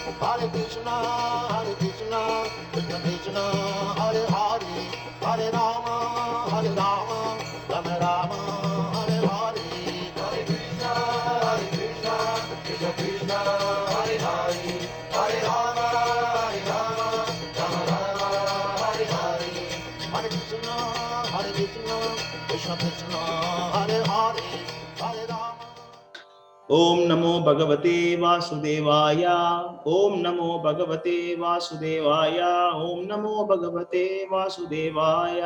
Hare Krishna, Krishna Krishna, Hare Hare, Hare Rama, Rama Rama, Hare Hare. Hare Krishna, Krishna Krishna, Hare Hare, Hare Rama, Rama Rama, Hare Hare. Hare Krishna, Krishna Krishna, Hare Hare, Hare Rama. ओम नमो भगवते वासुदेवाय। ओम नमो भगवते वासुदेवाय। ओम नमो भगवते वासुदेवाय।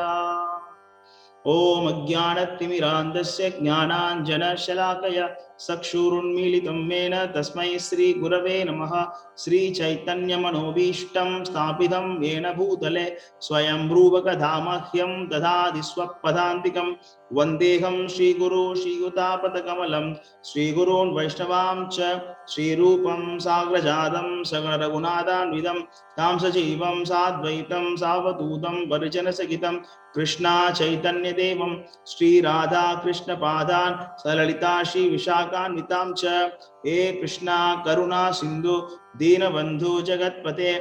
ओम अज्ञानतिमिरान्धस्य ज्ञानाञ्जनशलाकया चक्षुरुन्मीलितं येन तस्मै श्री गुरवे नमः। श्री चैतन्यमनोभीष्टं स्थापितं येन भूतले स्वयं रूपकधामह्यं ददाति स्वपदान्तिकं। वन्देऽहं श्रीगुरो श्रीयुतापदकमलं श्रीगुरून् वैष्णवांश्च श्रीरूपं साग्रजातं सगणरघुनाथान्वितं तां सजीवं साद्वैतं सावधूतं परिजनसहितं कृष्णा चैतन्य देवं श्री राधा कृष्ण पादान् सललिता श्री विशाखान्वितां च। हे कृष्णा करुणा सिंधु दीनबंधु जगत्पते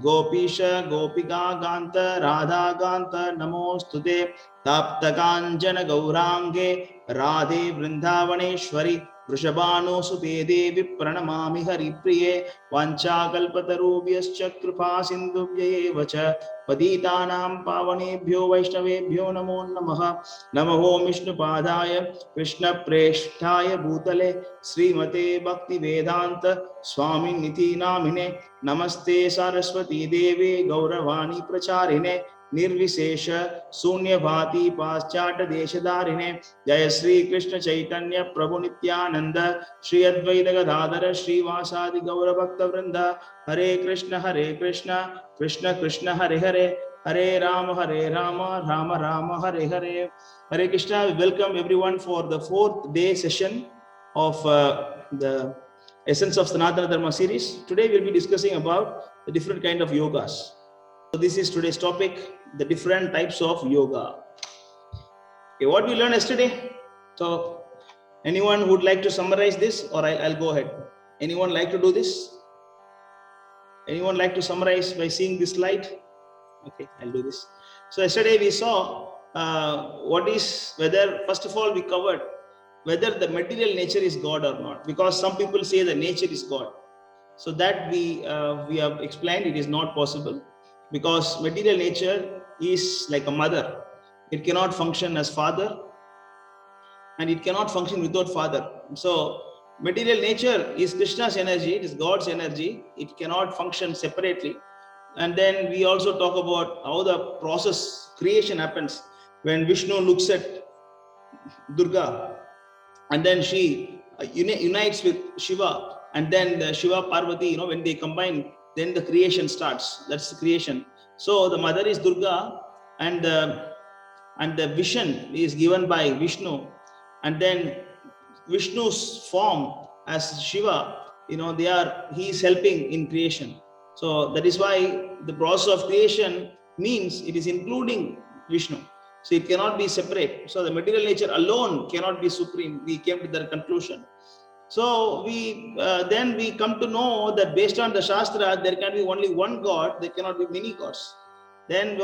गोपीश गोपिका कांत राधा कांत नमोस्तुते। तप्तकाञ्चन गौरांगे राधे वृंदावनेश्वरी वृषभानुसुते देवी प्रणमामि हरिप्रिये। वाञ्छाकल्पतरुभ्यश्च कृपा सिन्धुभ्यैव च पतितानां पावनेभ्यो वैष्णवेभ्यो नमो नमः। नमो विष्णुपादाय कृष्णप्रेष्ठाय भूतले श्रीमते भक्तिवेदांत स्वामिनिति नामिने। नमस्ते सरस्वती देवे गौरवाणी प्रचारिणे निर्विशेष शून्यवादी पाश्चात्य देशधारिणे। जय श्री कृष्ण चैतन्य प्रभु नित्यानंद श्री अद्वैत गदाधर श्रीवासादि गौर भक्त वृंद। हरे कृष्ण कृष्ण कृष्ण हरे हरे, हरे Ram Ram Ram Hare Hare. Hare Krishna. We welcome everyone for the 4th day session of the Essence of Sanatana Dharma series. Today we will be discussing about the different kind of yogas. So this is today's topic, the different types of yoga. Okay, what we learned yesterday? So anyone would like to summarize this, or I'll go ahead? Anyone like to do this? Anyone like to summarize by seeing this slide? Okay, I'll do this. So yesterday we saw whether, first of all, we covered whether the material nature is God or not, because some people say the nature is God. So that we have explained it is not possible, because material nature is like a mother. It cannot function as father, and it cannot function without father. So material nature is Krishna's energy, it is God's energy, it cannot function separately. And then we also talk about how the process creation happens when Vishnu looks at Durga, and then she unites with Shiva, and then the Shiva Parvati, when they combine, then the creation starts. That's the creation. So the mother is Durga, and the vision is given by Vishnu, and then Vishnu's form as Shiva, he is helping in creation. So that is why the process of creation means it is including Vishnu. So it cannot be separate. So the material nature alone cannot be supreme. We came to that conclusion. So then we come to know that based on the Shastra, there can be only one God. There cannot be many gods. Then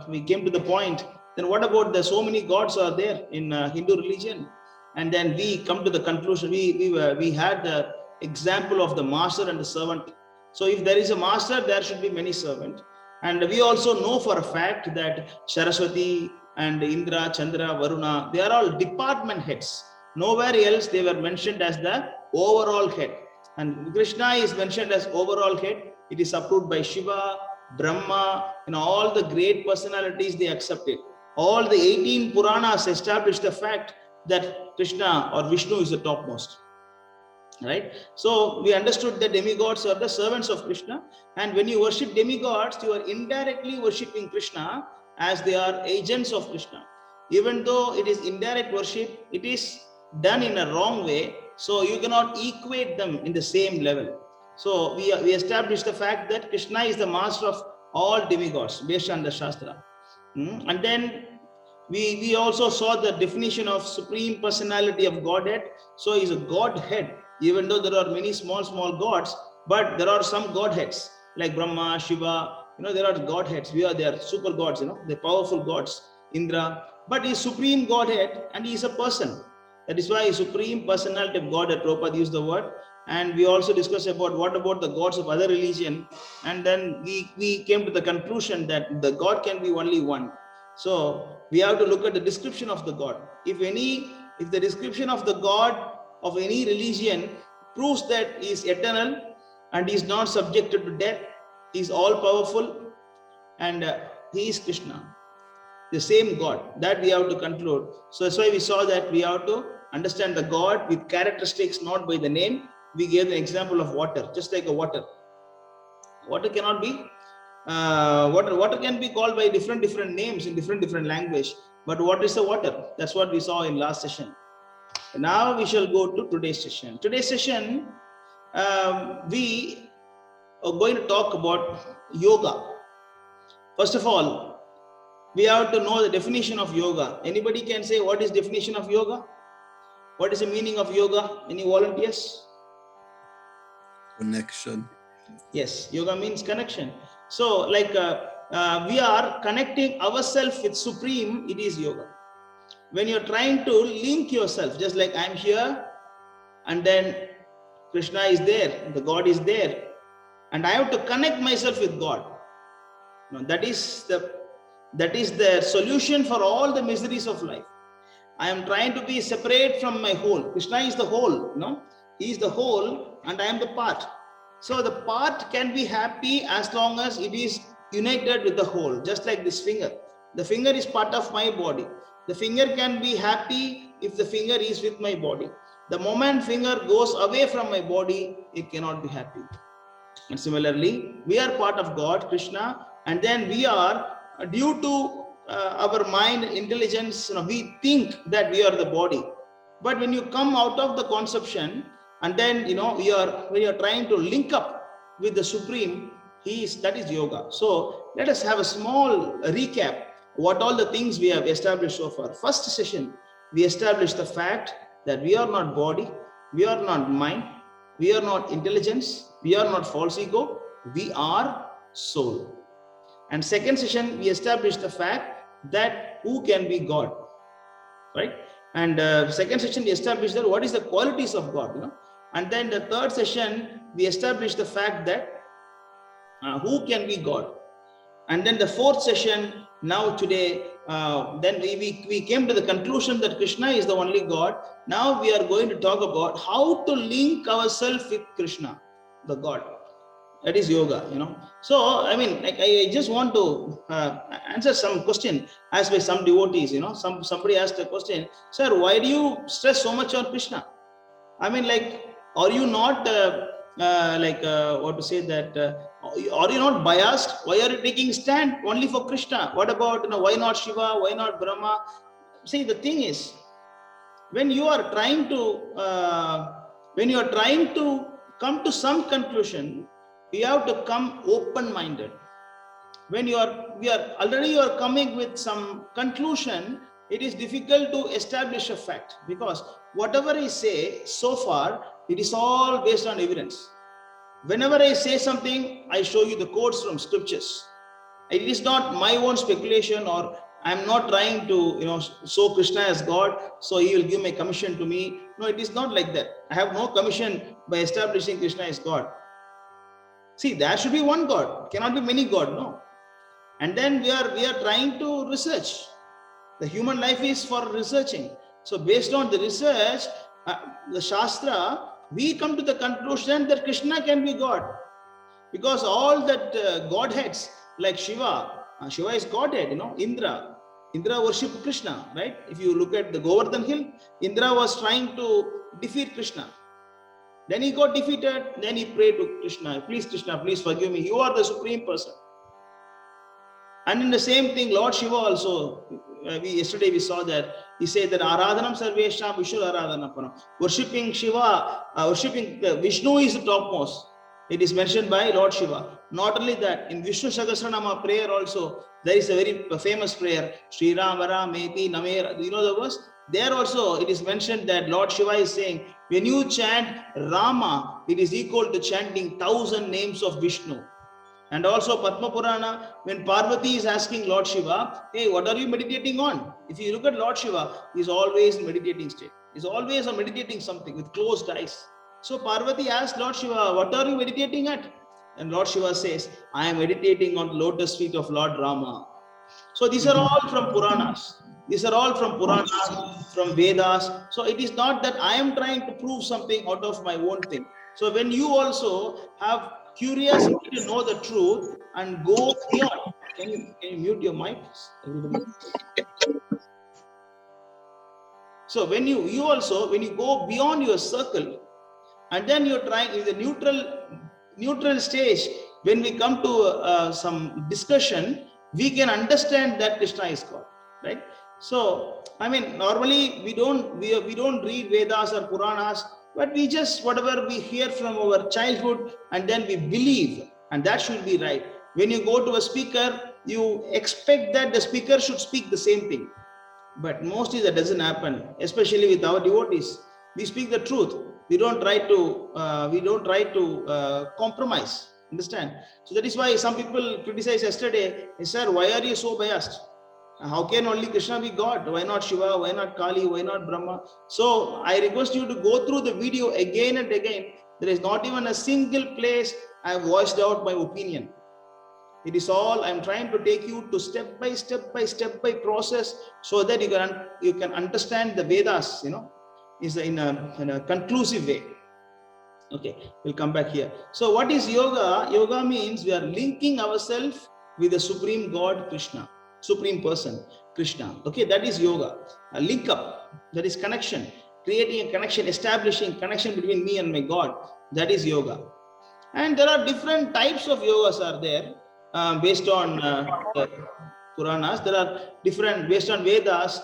we came to the point. Then what about the so many gods are there in Hindu religion? And then we come to the conclusion. We had the example of the master and the servant. So if there is a master, there should be many servants. And we also know for a fact that Saraswati and Indra, Chandra, Varuna, they are all department heads. Nowhere else they were mentioned as the overall head. And Krishna is mentioned as overall head. It is approved by Shiva, Brahma, all the great personalities, they accept it. All the 18 Puranas establish the fact that Krishna or Vishnu is the topmost. Right? So we understood that demigods are the servants of Krishna, and when you worship demigods, you are indirectly worshipping Krishna, as they are agents of Krishna. Even though it is indirect worship, it is done in a wrong way, so you cannot equate them in the same level. So we established the fact that Krishna is the master of all demigods based on the Shastra. And then we also saw the definition of supreme personality of Godhead. So he is a Godhead. Even though there are many small gods, But there are some godheads like Brahma, Shiva. There are godheads. They are super gods. They're powerful gods. Indra, but he's supreme godhead and he is a person. That is why supreme personality of God, that Prabhupada used the word. And we also discussed about what about the gods of other religion, and then we came to the conclusion that the God can be only one. So we have to look at the description of the God. If the description of the God of any religion proves that he is eternal and he is not subjected to death, he is all powerful, and he is Krishna, the same God, that we have to conclude. So that's why we saw that we have to understand the God with characteristics, not by the name. We gave the example of water, just like a water. Water cannot be water can be called by different names in different language. But what is the water? That's what we saw in last session. And now we shall go to today's session. Today's session, we are going to talk about yoga. First of all, we have to know the definition of yoga. Anybody can say what is definition of yoga? What is the meaning of yoga? Any volunteers? Connection. Yes, yoga means connection. So like we are connecting ourselves with Supreme, it is yoga. When you're trying to link yourself, just like I'm here and then Krishna is there, the God is there, and I have to connect myself with God. That is the solution for all the miseries of life. I am trying to be separate from my whole. Krishna is the whole, he is the whole and I am the part. So the part can be happy as long as it is united with the whole, just like this finger. The finger is part of my body. The finger can be happy if the finger is with my body. The moment finger goes away from my body, it cannot be happy. And similarly, we are part of God, Krishna, and then we are, due to our mind, intelligence, we think that we are the body. But when you come out of the conception, and then when you are trying to link up with the Supreme, that is yoga. So let us have a small recap what all the things we have established so far. First session, we established the fact that we are not body, we are not mind, we are not intelligence, we are not false ego, we are soul. And second session, we established the fact that who can be God, right? And second session, we established that what is the qualities of God, and then the third session, we established the fact that who can be God. And then the fourth session, now today, then we came to the conclusion that Krishna is the only God. Now we are going to talk about how to link ourselves with Krishna, the God. That is yoga, So, I just want to answer some question asked by some devotees, somebody asked a question, sir, why do you stress so much on Krishna? Are you not, what to say that, are you not biased? Why are you taking stand only for Krishna? What about, why not Shiva? Why not Brahma? See, the thing is, when you are trying to come to some conclusion, you have to come open-minded. When you are coming with some conclusion, it is difficult to establish a fact, because whatever I say so far, it is all based on evidence. Whenever I say something, I show you the quotes from scriptures. It is not my own speculation, or I am not trying to show Krishna as God, so he will give my commission to me. No, it is not like that. I have no commission by establishing Krishna as God. See, there should be one God, cannot be many God, no. And then we are trying to research. The human life is for researching. So based on the research, the Shastra, we come to the conclusion that Krishna can be God. Because all that godheads, like Shiva is Godhead, Indra worshipped Krishna, right? If you look at the Govardhan hill, Indra was trying to defeat Krishna. Then he got defeated, then he prayed to Krishna, please forgive me, you are the supreme person. And in the same thing, Lord Shiva also, yesterday we saw that, he said that Aradhanam Sarvesham Vishnu Aradhanam. Worshipping Shiva, worshipping Vishnu is the topmost. It is mentioned by Lord Shiva. Not only that, in Vishnu Sahasranama prayer also, there is a very famous prayer, Sri Ramara Meti Namer, you know the verse? There also it is mentioned that Lord Shiva is saying, when you chant Rama, it is equal to chanting 1,000 names of Vishnu. And also Padma Purana, when Parvati is asking Lord Shiva, hey, what are you meditating on? If you look at Lord Shiva, he's always in meditating state. He's always on meditating something with closed eyes. So Parvati asked Lord Shiva, what are you meditating at? And Lord Shiva says, I am meditating on the lotus feet of Lord Rama. So these are all from Puranas. These are all from Puranas, from Vedas. So it is not that I am trying to prove something out of my own thing. So when you also have curiosity to know the truth and go beyond, can you mute your mic, everybody? So when you go beyond your circle, and then you're trying in the neutral stage, when we come to some discussion, we can understand that Krishna is God, right? So I mean, normally we don't read Vedas or Puranas, but we just whatever we hear from our childhood, and then we believe, and that should be right. When you go to a speaker, you expect that the speaker should speak the same thing, but mostly that doesn't happen, especially with our devotees. We speak the truth. We don't try to compromise. Understand? So that is why some people criticized yesterday, sir, why are you so biased? How can only Krishna be God? Why not Shiva? Why not Kali? Why not Brahma? So I request you to go through the video again and again. There is not even a single place I have voiced out my opinion. It is all I'm trying to take you to step by process, so that you can understand the Vedas, is in a conclusive way. Okay, we'll come back here. So what is yoga? Yoga means we are linking ourselves with the Supreme God, Krishna, Supreme Person, Krishna. Okay, that is yoga. A link up, that is connection, creating a connection, establishing connection between me and my God. That is yoga. And there are different types of yogas are there based on the Puranas. There are different, based on Vedas,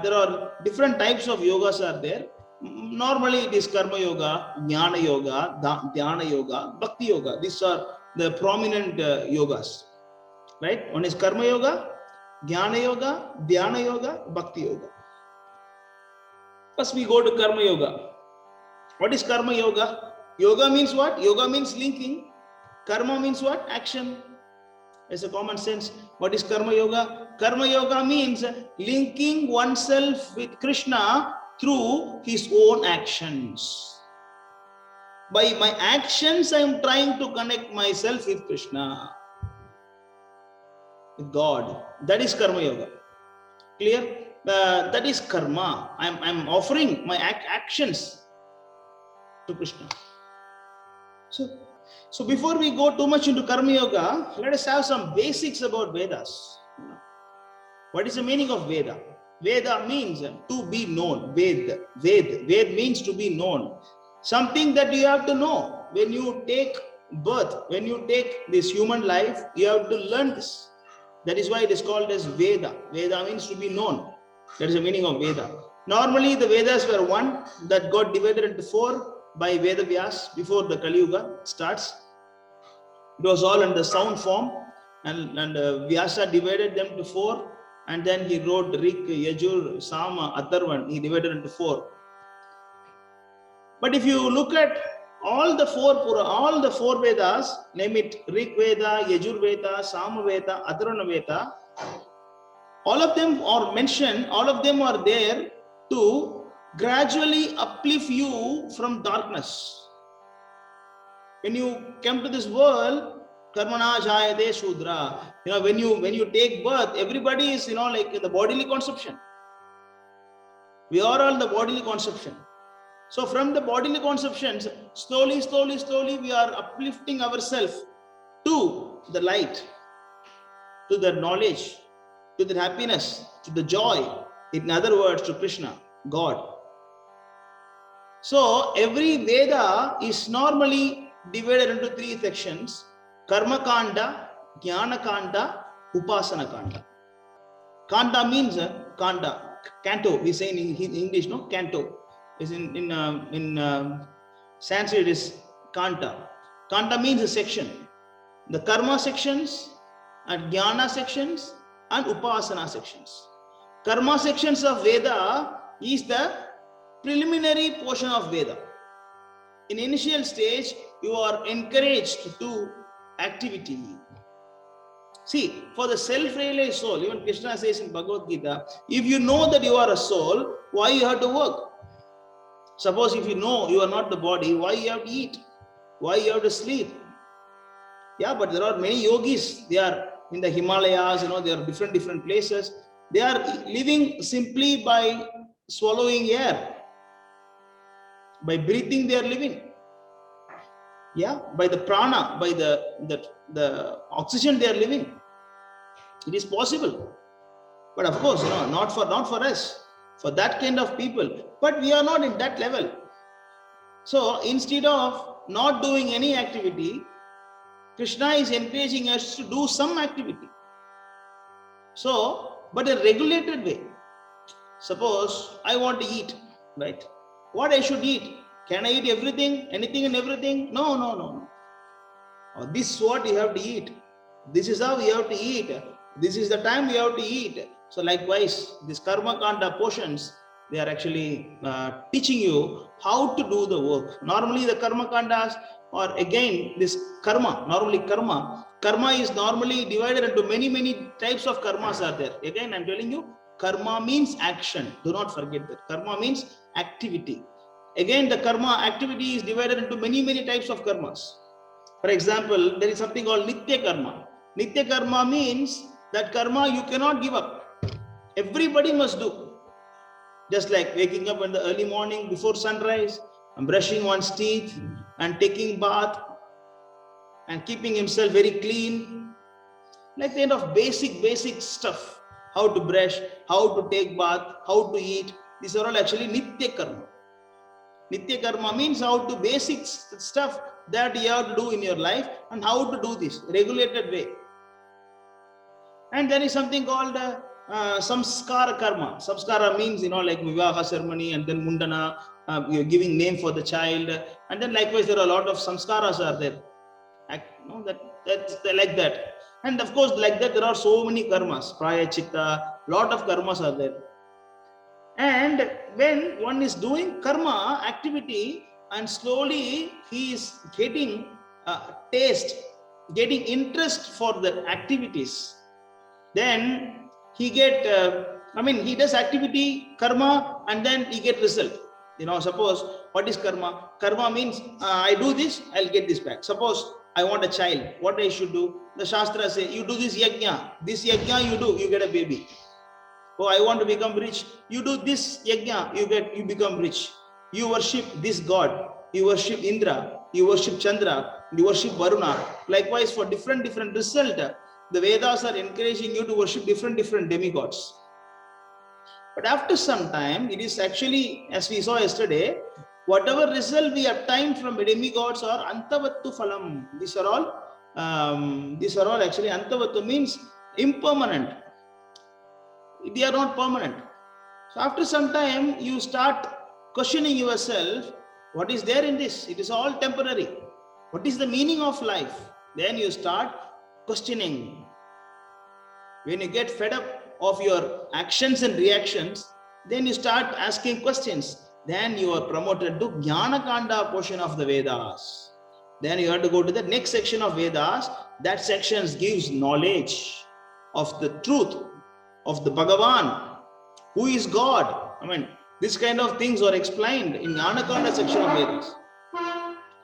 there are different types of yogas are there. Normally it is Karma Yoga, Jnana Yoga, Dhyana Yoga, Bhakti Yoga. These are the prominent yogas, right? One is Karma Yoga, Jnana Yoga, Dhyana Yoga, Bhakti Yoga. First we go to Karma Yoga. What is Karma Yoga? Yoga means what? Yoga means linking. Karma means what? Action. It's a common sense. What is Karma Yoga? Karma Yoga means linking oneself with Krishna through his own actions. By my actions, I am trying to connect myself with Krishna, with God. That is Karma Yoga. Clear? That is karma. I'm offering my actions to Krishna. So before we go too much into Karma Yoga, let us have some basics about Vedas. What is the meaning of Veda? Veda means to be known. Ved means to be known. Something that you have to know. When you take birth, when you take this human life, you have to learn this. That is why it is called as Veda. Veda means to be known. That is the meaning of Veda. Normally the Vedas were one that got divided into four by Veda Vyas before the Kali Yuga starts. It was all in the sound form, and Vyasa divided them to four, and then he wrote Rik, Yajur, Sama, Atharvan. He divided into four. But if you look at all the four Vedas, name it Rik Veda, Yajur Veda, Sama Veda, Atharvana Veda, all of them are mentioned, all of them are there to gradually uplift you from darkness. When you come to this world, Karmana Jayate Shudra, when you take birth, everybody is like the bodily conception. We are all the bodily conception. So from the bodily conceptions, slowly we are uplifting ourselves to the light, to the knowledge, to the happiness, to the joy. In other words, to Krishna, God. So every Veda is normally divided into three sections: Karma Kanda, Jnana Kanda, Upasana Kanda. Kanda means Kanda, canto. We say in English, no, canto. Is in Sanskrit is Kanta. Kanta means a section. The Karma sections, and Jnana sections, and Upasana sections. Karma sections of Veda is the preliminary portion of Veda. in initial stage, you are encouraged to activity. See, for the self-realized soul, even Krishna says in Bhagavad Gita, if you know that you are a soul, why you have to work? Suppose if you know you are not the body, why you have to eat? Why you have to sleep? Yeah, but there are many yogis, they are in the Himalayas, they are different places. They are living simply by swallowing air. By breathing, they are living. Yeah, by the prana, by the oxygen, they are living. It is possible. But of course, not for us, for that kind of people. But we are not in that level. So instead of not doing any activity, Krishna is encouraging us to do some activity. So, but a regulated way. Suppose I want to eat, right? What I should eat? Can I eat everything, anything and everything? No. This is what you have to eat. This is how you have to eat. This is the time you have to eat. So likewise, these karma kanda portions, they are actually teaching you how to do the work. Normally the karma kandas, or again this karma, karma is normally divided into many types of karmas are there. Again, I'm telling you, karma means action. Do not forget that. Karma means activity. Again, the karma activity is divided into many types of karmas. For example, there is something called Nitya Karma. Nitya Karma means that karma you cannot give up. Everybody must do. Just like waking up in the early morning before sunrise, and brushing one's teeth, and taking bath, and keeping himself very clean. Like kind of basic stuff. How to brush, how to take bath, how to eat. These are all actually Nitya Karma. Nitya Karma means how to basic stuff that you have to do in your life and how to do this regulated way. And there is something called samskara karma. Samskara means like vivaha ceremony, and then mundana, you're giving name for the child, and then likewise there are a lot of samskaras are there. That's like that. And of course, like that there are so many karmas, prayachitta, lot of karmas are there. And when one is doing karma activity, and slowly he is getting taste, getting interest for the activities, then he he does activity, karma, and then he get result. Suppose, what is karma? Karma means I do this, I'll get this back. Suppose I want a child, what I should do? The Shastra say, you do this yajna you do, you get a baby. Oh, I want to become rich. You do this yajna, you become rich. You worship this god. You worship Indra. You worship Chandra. You worship Varuna. Likewise, for different result, the Vedas are encouraging you to worship different demigods. But after some time, it is actually, as we saw yesterday, whatever result we obtain from demigods are antavattu phalam. These are all actually antavattu means impermanent. They are not permanent. So after some time, you start questioning yourself, what is there in this? It is all temporary. What is the meaning of life? Then you start questioning. When you get fed up of your actions and reactions, then you start asking questions. Then you are promoted to Jnana Kanda portion of the Vedas. Then you have to go to the next section of Vedas. That section gives knowledge of the truth of the Bhagavan, who is God. This kind of things are explained in Jnana Kanda section of Vedas.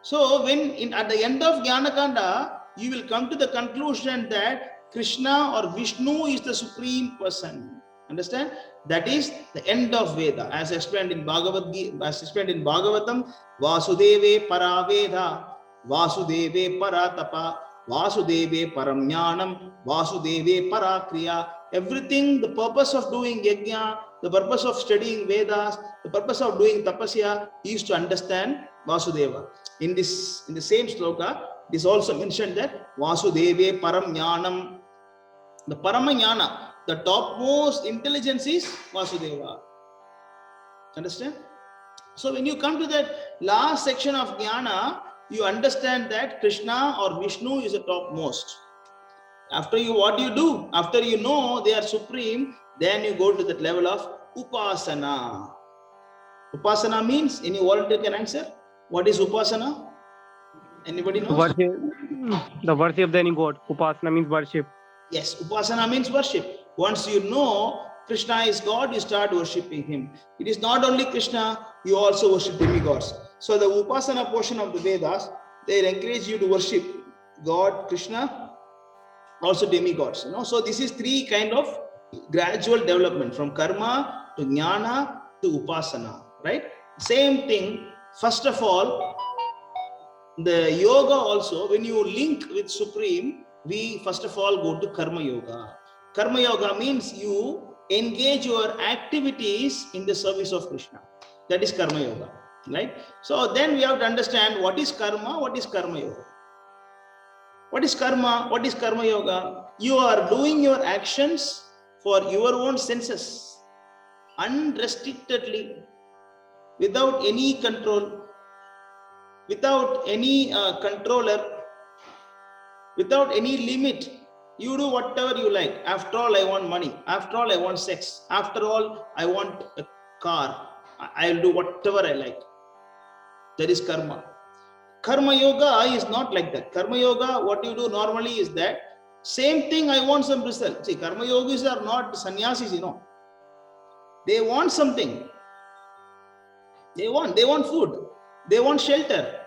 So at the end of Jnana Kanda, you will come to the conclusion that Krishna or Vishnu is the supreme person. Understand? That is the end of Veda, as explained in Bhagavatam. Vasudeve para Veda, Vasudeve para Tapa, Vasudeve param Jnanam, Vasudeve para Kriya. Everything, the purpose of doing yajna, the purpose of studying Vedas, the purpose of doing tapasya is to understand Vasudeva. In the same sloka, it is also mentioned that Vasudeve param Jnanam, the Parama Jnana, the topmost intelligence is Vasudeva. Understand? So when you come to that last section of Jnana, you understand that Krishna or Vishnu is the topmost. After what you do? After you know they are supreme, then you go to that level of Upasana. Upasana means, any volunteer can answer? What is upasana? Anybody knows? Worship, the worship of any god. Upasana means worship. Yes, upasana means worship. Once you know Krishna is God, you start worshipping him. It is not only Krishna, you also worship demigods. So the upasana portion of the Vedas, they encourage you to worship God, Krishna, also demigods. So this is three kind of gradual development from karma to jnana to upasana, right? Same thing. First of all, the yoga also, when you link with Supreme, we first of all go to karma yoga. Karma yoga means you engage your activities in the service of Krishna. That is karma yoga, right? So then we have to understand what is karma, what is karma yoga. What is karma? What is karma yoga? You are doing your actions for your own senses, unrestrictedly, without any control, without any controller, without any limit. You do whatever you like. After all, I want money. After all, I want sex. After all, I want a car. I'll do whatever I like. That is karma. Karma yoga is not like that. Karma yoga, what you do normally is that same thing, I want some result. See, karma yogis are not sannyasis, They want something. They want food. They want shelter.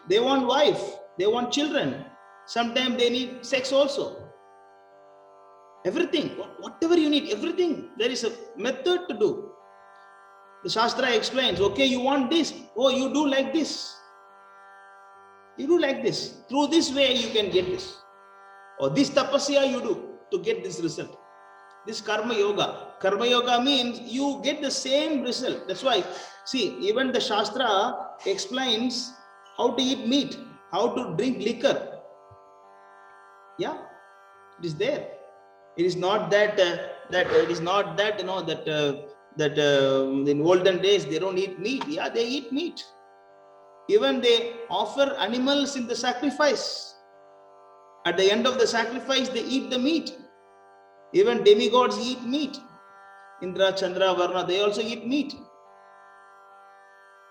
They want wife. They want children. Sometimes they need sex also. Everything, whatever you need, everything. There is a method to do. The Shastra explains, okay, you want this. Oh, you do like this. You do like this. Through this way, you can get this. Or this tapasya you do to get this result. This karma yoga. Karma yoga means you get the same result. That's why, see, even the Shastra explains how to eat meat, how to drink liquor. Yeah, it is there. It is not that in olden days they don't eat meat. Yeah, they eat meat. Even they offer animals in the sacrifice. At the end of the sacrifice, they eat the meat. Even demigods eat meat. Indra, Chandra, Varna, they also eat meat.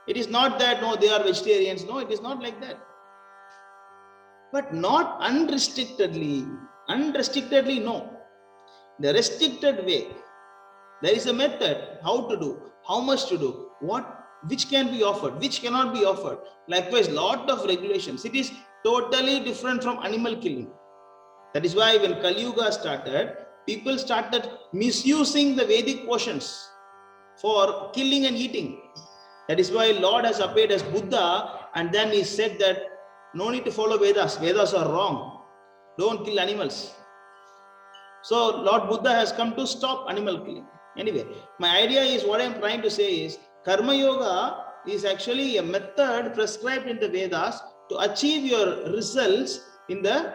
It is not that, no, they are vegetarians. No, it is not like that. But not unrestrictedly. Unrestrictedly, no. The restricted way. There is a method, how to do, how much to do, which can be offered, which cannot be offered. Likewise, lot of regulations. It is totally different from animal killing. That is why when Kali Yuga started, people started misusing the Vedic portions for killing and eating. That is why Lord has appeared as Buddha, and then he said that no need to follow Vedas. Vedas are wrong. Don't kill animals. So Lord Buddha has come to stop animal killing. Anyway, my idea is, what I am trying to say is, Karma Yoga is actually a method prescribed in the Vedas to achieve your results in the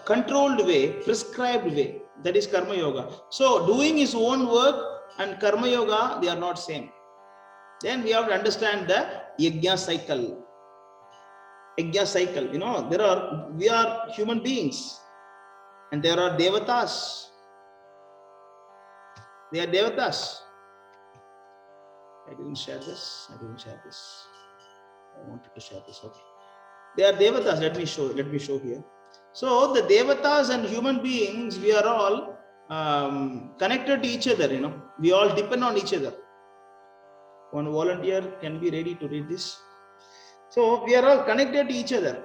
controlled way, prescribed way. That is Karma Yoga. So doing his own work and Karma Yoga, they are not same. Then we have to understand the Yajna cycle. Yajna cycle, we are human beings and there are Devatas. They are Devatas. I didn't share this. I wanted to share this. Okay. They are Devatas. Let me show here. So the Devatas and human beings, we are all connected to each other, We all depend on each other. One volunteer can be ready to read this. So we are all connected to each other.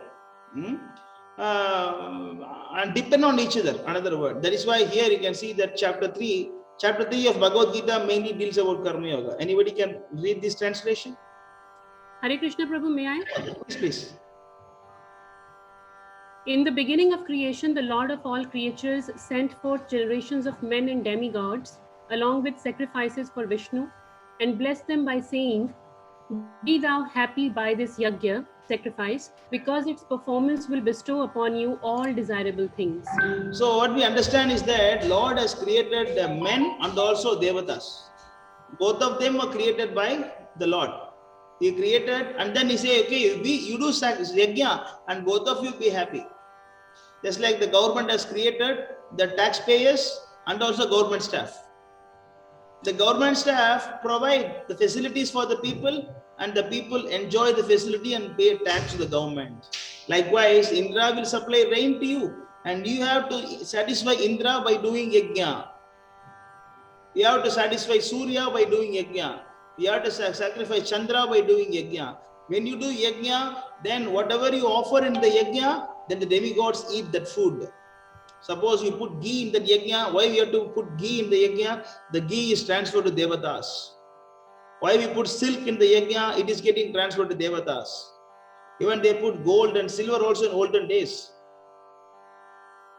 And depend on each other, another word. That is why here you can see that chapter 3 of Bhagavad Gita mainly deals about Karma Yoga. Anybody can read this translation? Hare Krishna Prabhu, may I? Please. In the beginning of creation, the Lord of all creatures sent forth generations of men and demigods, along with sacrifices for Vishnu, and blessed them by saying, "Be thou happy by this yajna," sacrifice, because its performance will bestow upon you all desirable things. So what we understand is that Lord has created the men and also Devatas. Both of them were created by the Lord. He created, and then he say, okay, you do yajna and both of you be happy. Just like the government has created the taxpayers and also government staff. The government staff provide the facilities for the people and the people enjoy the facility and pay tax to the government. Likewise, Indra will supply rain to you, and you have to satisfy Indra by doing yajna. You have to satisfy Surya by doing yajna. You have to sacrifice Chandra by doing yajna. When you do yajna, then whatever you offer in the yajna, then the demigods eat that food. Suppose you put ghee in the yajna, why we have to put ghee in the yajna? The ghee is transferred to devatas. Why we put silk in the yajna? It is getting transferred to devatas. Even they put gold and silver also in olden days.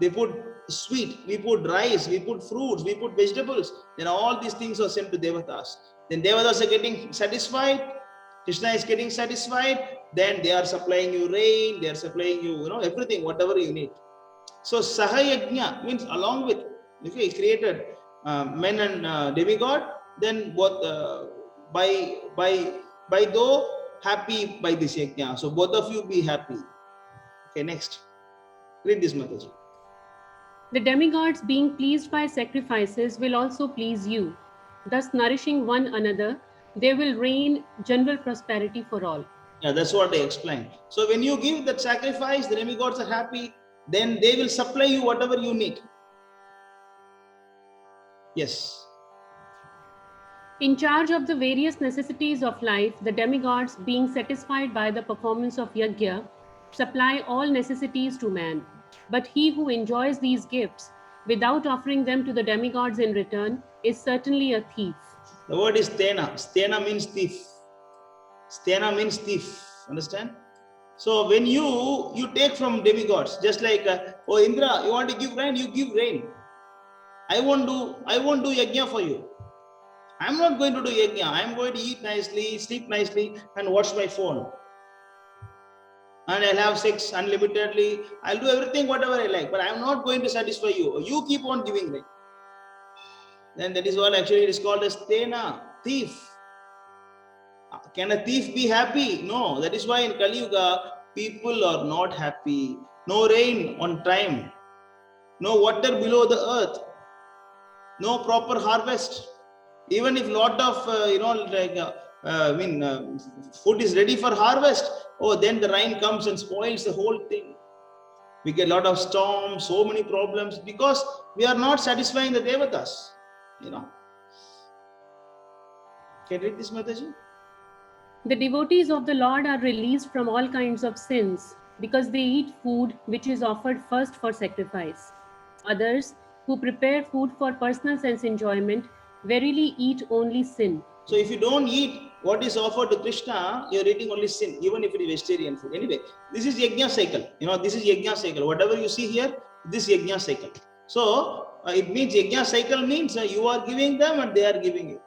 They put sweet, we put rice, we put fruits, we put vegetables. Then all these things are sent to devatas. Then devatas are getting satisfied. Krishna is getting satisfied. Then they are supplying you rain. They are supplying you, everything, whatever you need. So Sahayajna means along with, if we created men and demigod, then both by though happy by this yajna. So both of you be happy. Okay, next. Read this, Mataji. The demigods, being pleased by sacrifices, will also please you. Thus, nourishing one another, they will reign general prosperity for all. Yeah, that's what I explained. So when you give that sacrifice, the demigods are happy, then they will supply you whatever you need. Yes. In charge of the various necessities of life, the demigods, being satisfied by the performance of yajna, supply all necessities to man. But he who enjoys these gifts without offering them to the demigods in return is certainly a thief. The word is stena. Stena means thief. Stena means thief. Understand? So when you take from demigods, just like oh Indra, you want to give rain, you give rain. I won't do yajna for you. I'm not going to do yajna. I'm going to eat nicely, sleep nicely, and watch my phone. And I'll have sex unlimitedly. I'll do everything whatever I like, but I'm not going to satisfy you. You keep on giving rain. Then that is what actually it is called as stena, thief. Can a thief be happy? No. That is why in Kali Yuga, people are not happy. No rain on time. No water below the earth. No proper harvest. Even if lot of, food is ready for harvest, then the rain comes and spoils the whole thing. We get a lot of storms, so many problems because we are not satisfying the devatas. Can you read this, Mataji? The devotees of the Lord are released from all kinds of sins because they eat food which is offered first for sacrifice. Others, who prepare food for personal sense enjoyment, verily eat only sin. So if you don't eat what is offered to Krishna, you're eating only sin, even if it is vegetarian food. Anyway, this is yajna cycle. This is yajna cycle. Whatever you see here, this yajna cycle. So it means yajna cycle means you are giving them and they are giving you.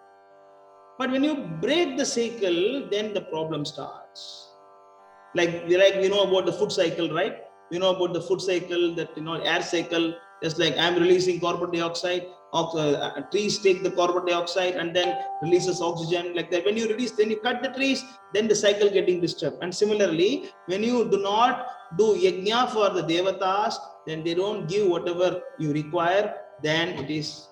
But when you break the cycle, then the problem starts. Like we know about the food cycle, right? We know about the food cycle, that air cycle. Just like I'm releasing carbon dioxide, trees take the carbon dioxide and then releases oxygen. Like that, when you release, then you cut the trees, then the cycle getting disturbed. And similarly, when you do not do yajna for the devatas, then they don't give whatever you require, then it is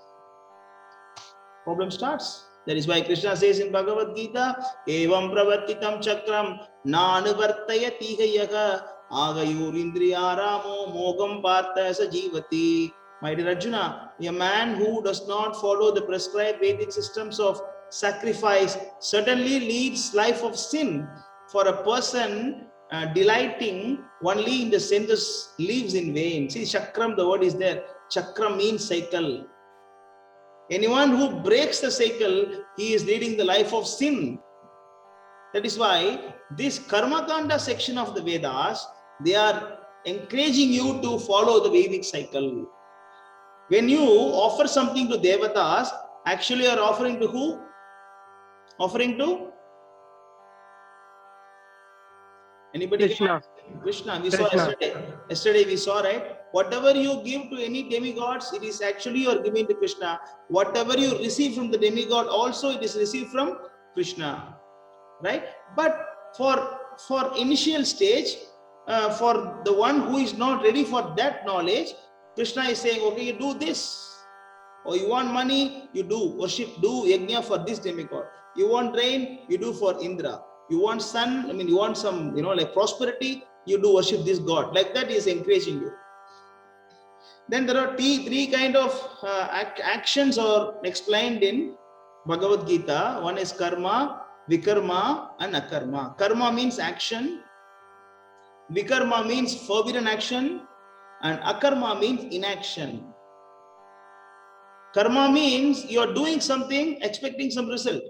problem starts. That is why Krishna says in Bhagavad Gita, Evam pravartitam chakram nanuvartayati yaha agayur indriyaramo mogam partha sajivati. My dear Arjuna, a man who does not follow the prescribed Vedic systems of sacrifice certainly leads life of sin. For a person delighting only in the senses lives in vain. See, chakram, the word is there. Chakram means cycle. Anyone who breaks the cycle, he is leading the life of sin. That is why this Karma Kanda section of the Vedas, they are encouraging you to follow the Vedic cycle. When you offer something to Devatas, actually you are offering to who? Offering to? Anybody? Krishna. Krishna. We saw yesterday. Yesterday we saw, right? Whatever you give to any demigods, it is actually you are giving to Krishna. Whatever you receive from the demigod, also it is received from Krishna, right? But for initial stage, for the one who is not ready for that knowledge, Krishna is saying, okay, you do this. Or you want money, you do worship, do yajna for this demigod. You want rain, you do for Indra. You want sun, I mean, you want some, like prosperity, you do worship this God. Like that, he is encouraging you. Then there are three kind of actions are explained in Bhagavad Gita. One is karma, vikarma, and akarma. Karma means action. Vikarma means forbidden action. And akarma means inaction. Karma means you are doing something expecting some result.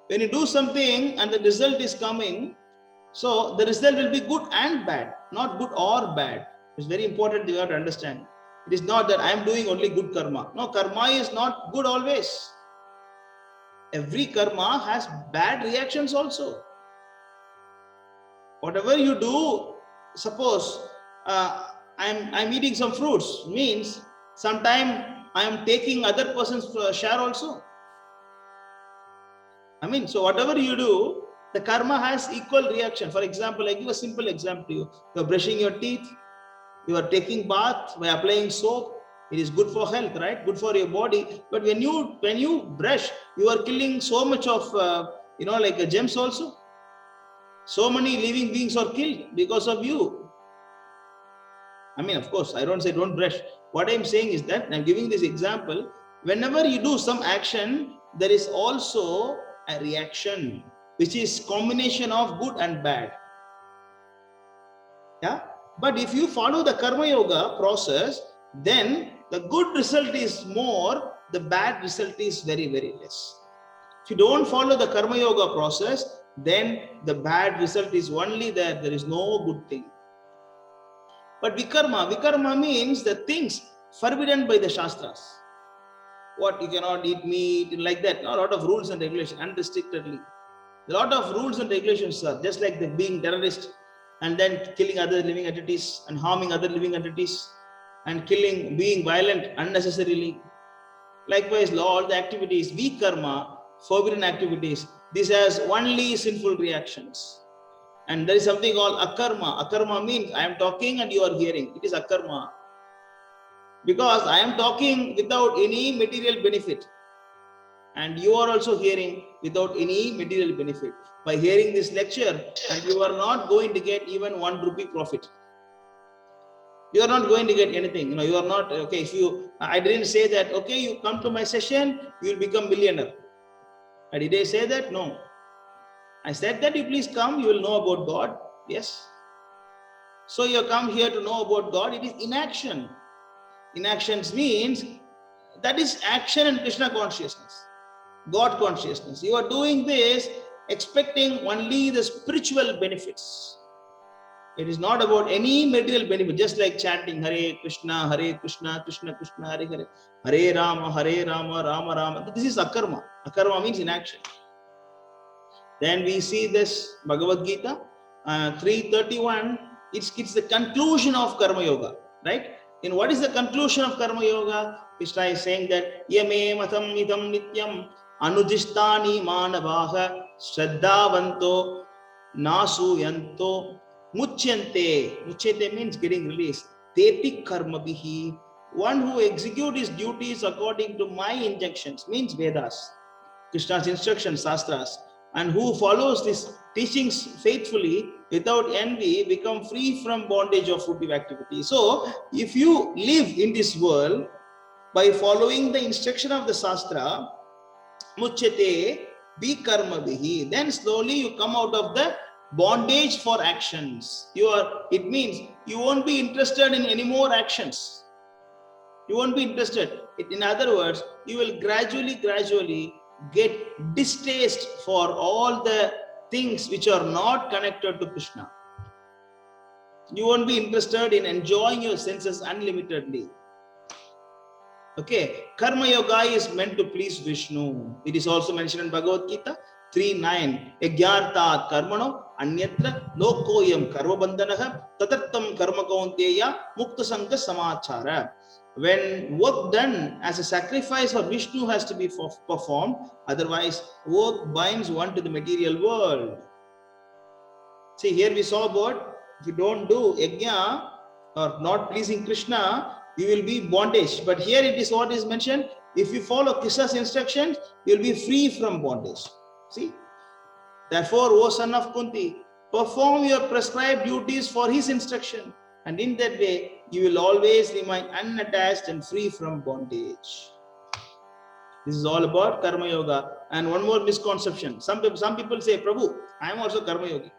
When you do something and the result is coming, so the result will be good and bad, not good or bad. It's very important you have to understand. It is not that I am doing only good karma. No, karma is not good always. Every karma has bad reactions also. Whatever you do, suppose I'm eating some fruits, means sometime I am taking other person's share also. I mean, so whatever you do, the karma has equal reaction. For example, I give a simple example to you. You are brushing your teeth, you are taking bath by applying soap. It is good for health, right? Good for your body. But when you brush, you are killing so much of like gems also. So many living beings are killed because of you. I mean, of course, I don't say don't brush. What I'm saying is that I'm giving this example. Whenever you do some action, there is also a reaction, which is combination of good and bad. Yeah. But if you follow the karma yoga process, then the good result is more, the bad result is very, very less. If you don't follow the karma yoga process, then the bad result is only there. There is no good thing. But vikarma means the things forbidden by the Shastras. What you cannot eat meat, like that. A lot of rules and regulations, unrestrictedly. A lot of rules and regulations, sir. Just like the being terrorist and then killing other living entities and harming other living entities and being violent unnecessarily. Likewise, all the activities, vikarma, forbidden activities, this has only sinful reactions. And there is something called akarma. Akarma means I am talking and you are hearing. It is akarma. Because I am talking without any material benefit. And you are also hearing without any material benefit. By hearing this lecture, and you are not going to get even 1 rupee profit. You are not going to get anything. You are not, okay, I didn't say that, okay, you come to my session, you will become millionaire. Did I say that? No. I said that you please come, you will know about God. Yes. So you come here to know about God. It is inaction. Inactions means that is action in Krishna consciousness, God consciousness. You are doing this expecting only the spiritual benefits. It is not about any material benefit, just like chanting Hare Krishna, Krishna Krishna, Hare Hare, Hare Rama, Rama Rama. This is akarma. Akarma means inaction. Then we see this Bhagavad Gita 3:31. It's the conclusion of Karma Yoga, right? And what is the conclusion of Karma Yoga? Krishna is saying that Yame matam idam nityam anujistani manavaha shraddhavanto nasuyanto muchyante. Muchyante means getting released. Teti karma bihi. One who executes his duties according to my injunctions, means Vedas, Krishna's instructions, Shastras, and who follows these teachings faithfully without envy, become free from bondage of fruitive activity. So, if you live in this world by following the instruction of the Shastra, muchyate vikarma bihi, then slowly you come out of the bondage for actions. It means you won't be interested in any more actions. You won't be interested. In other words, you will gradually get distaste for all the things which are not connected to Krishna. You won't be interested in enjoying your senses unlimitedly. Okay, Karma Yoga is meant to please Vishnu. It is also mentioned in Bhagavad Gita 3:9. Yajnartat karmano anyatra lokoyam karma bandhanaha tatattam karma kaunteya mukta sangha samachara. When work done as a sacrifice for Vishnu has to be performed, otherwise work binds one to the material world. See, here we saw about if you don't do yajna or not pleasing Krishna, you will be bondage. But here it is what is mentioned. If you follow Krishna's instructions, you will be free from bondage. See, Therefore, O son of Kunti, perform your prescribed duties for his instruction, and in that way you will always remain unattached and free from bondage. This is all about Karma Yoga. And one more misconception. Some people say, Prabhu, I am also Karma Yogi.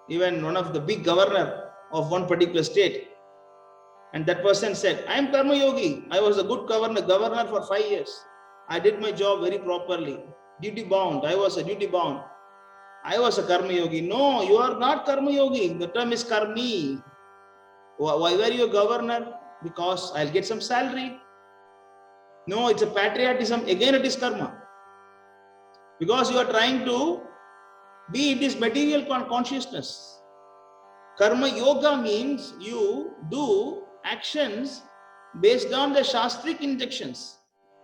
Even one of the big governor of one particular state, and that person said, I am Karma Yogi. I was a good governor for 5 years. I did my job very properly. Duty bound. I was a duty bound. I was a Karma Yogi. No, you are not Karma Yogi. The term is Karmi. Why were you a governor? Because I'll get some salary. No, it's a patriotism. Again, it is karma. Because you are trying to be in this material consciousness. Karma Yoga means you do actions based on the Shastric injunctions.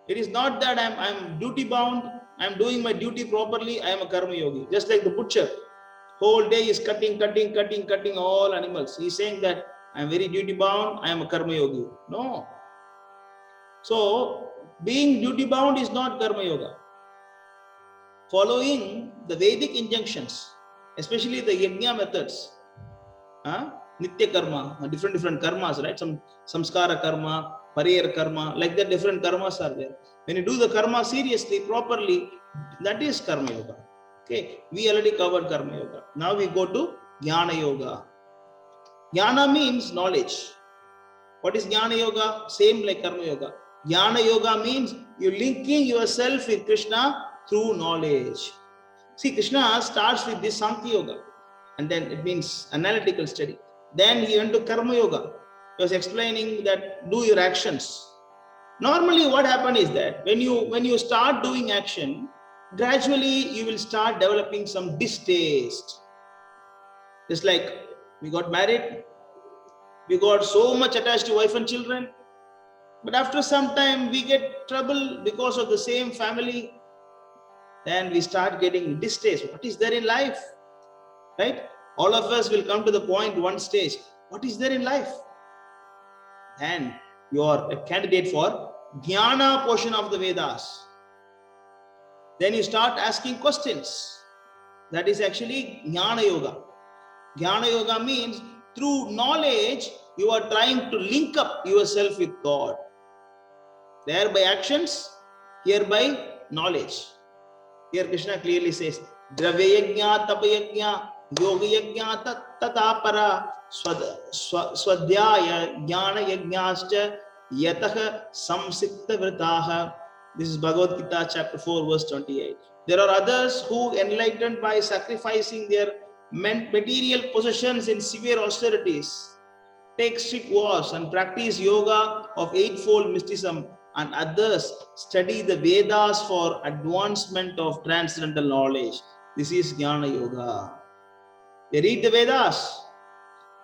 It is not that I'm duty bound, I'm doing my duty properly, I am a Karma Yogi. Just like the butcher, whole day is cutting all animals. He is saying that I'm very duty bound, I am a Karma Yogi. No. So, being duty bound is not Karma Yoga. Following the Vedic injunctions, especially the Yajna methods, Nitya karma, different karmas, right? Some samskara karma, pariyar karma, like that different karmas are there. When you do the karma seriously, properly, that is Karma Yoga. Okay, we already covered Karma Yoga. Now we go to Jnana Yoga. Jnana means knowledge. What is Jnana Yoga? Same like Karma Yoga. Jnana Yoga means you're linking yourself with Krishna through knowledge. See, Krishna starts with this Sankhya Yoga, and then it means analytical study. Then he went to Karma Yoga. He was explaining that do your actions. Normally what happens is that when you start doing action, gradually you will start developing some distaste. Just like we got married, we got so much attached to wife and children, but after some time we get trouble because of the same family. Then we start getting distaste. What is there in life? Right? All of us will come to the point, one stage. What is there in life? And you are a candidate for Jnana portion of the Vedas. Then you start asking questions. That is actually Jnana Yoga. Jnana Yoga means through knowledge, you are trying to link up yourself with God. There by actions, here by knowledge. Here Krishna clearly says, Dravya Yajna, Tapa Yajna, Yoga Yajna, Tatapara, Swadhyaya, Jnana Yajnascha, Yataha Samsikta Vritaha. This is Bhagavad Gita chapter 4 verse 28. There are others who enlightened by sacrificing their material possessions in severe austerities, take strict vows and practice yoga of eightfold mysticism, and others study the Vedas for advancement of transcendental knowledge. This is Jnana Yoga. They read the Vedas